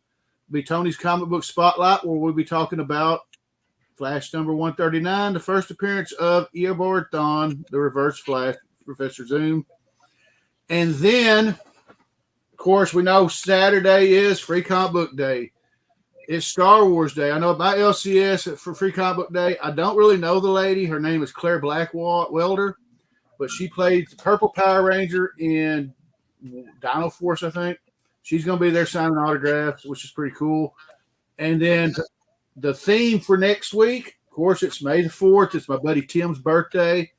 Speaker 3: be Tony's Comic Book Spotlight, where we'll be talking about Flash number 139, the first appearance of Eobard Thawne, the Reverse Flash, Professor Zoom. And then, of course, we know Saturday is Free Comic Book Day. It's Star Wars Day. I know about LCS for Free Comic Book Day. I don't really know the lady. Her name is Claire Blackwelder, but she played the Purple Power Ranger in Dino Force, I think. She's going to be there signing autographs, which is pretty cool. And then the theme for next week, of course, it's May the 4th. It's my buddy Tim's birthday.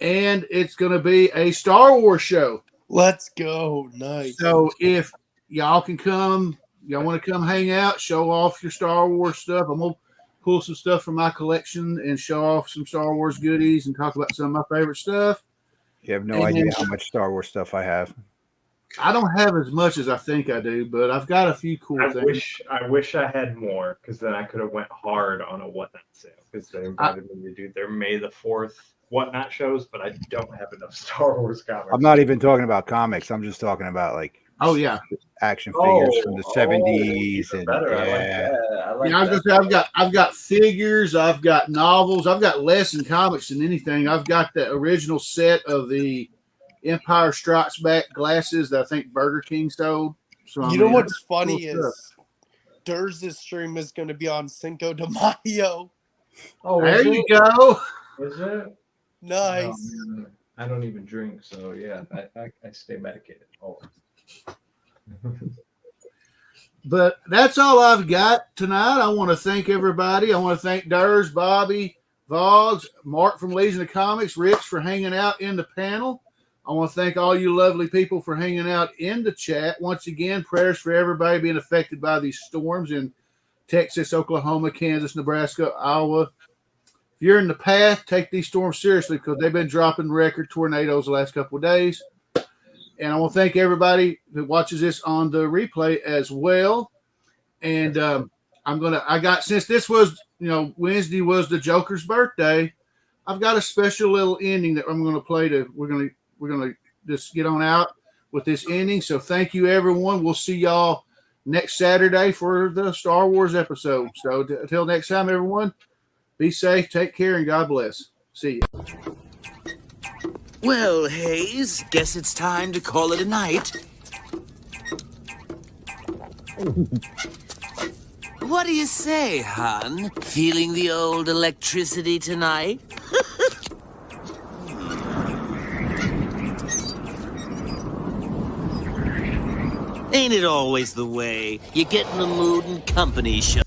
Speaker 3: And it's going to be a Star Wars show.
Speaker 2: Let's go. Nice.
Speaker 3: So if y'all can come, y'all want to come hang out, show off your Star Wars stuff. I'm going to pull some stuff from my collection and show off some Star Wars goodies and talk about some of my favorite stuff.
Speaker 4: You have no idea how much Star Wars stuff I have.
Speaker 3: I don't have as much as I think I do, but I've got a few cool things.
Speaker 5: I wish I had more, because then I could have went hard on a Whatnot sale, because they invited me to do their May the 4th Whatnot shows, but I don't have enough Star Wars comics.
Speaker 4: I'm not even talking about comics. I'm just talking about like action figures from the 70s and
Speaker 5: I like
Speaker 3: I was gonna say I've got figures, I've got novels, I've got less in comics than anything. I've got the original set of the Empire Strikes Back glasses that I think Burger King sold. So
Speaker 2: you know what's funny is Durz's stream is going to be on Cinco de Mayo.
Speaker 5: Oh,
Speaker 3: there you go.
Speaker 5: Is it?
Speaker 2: Nice.
Speaker 5: Oh, I don't even drink, so yeah, I stay medicated always.
Speaker 3: But that's all I've got tonight. I want to thank everybody. I want to thank Durz, Bobby, Vogs, Mark from Legion of Comics, Rich for hanging out in the panel. I want to thank all you lovely people for hanging out in the chat. Once again, prayers for everybody being affected by these storms in Texas, Oklahoma, Kansas, Nebraska, Iowa. If you're in the path, take these storms seriously because they've been dropping record tornadoes the last couple of days. And I want to thank everybody that watches this on the replay as well. And since this was, Wednesday was the Joker's birthday, I've got a special little ending that I'm going to play we're going to just get on out with this ending. So thank you, everyone. We'll see y'all next Saturday for the Star Wars episode. So until next time, everyone, be safe, take care, and God bless. See you.
Speaker 10: Well, Hayes, guess it's time to call it a night. What do you say, hon? Feeling the old electricity tonight? Ain't it always the way? You get in the mood and company show.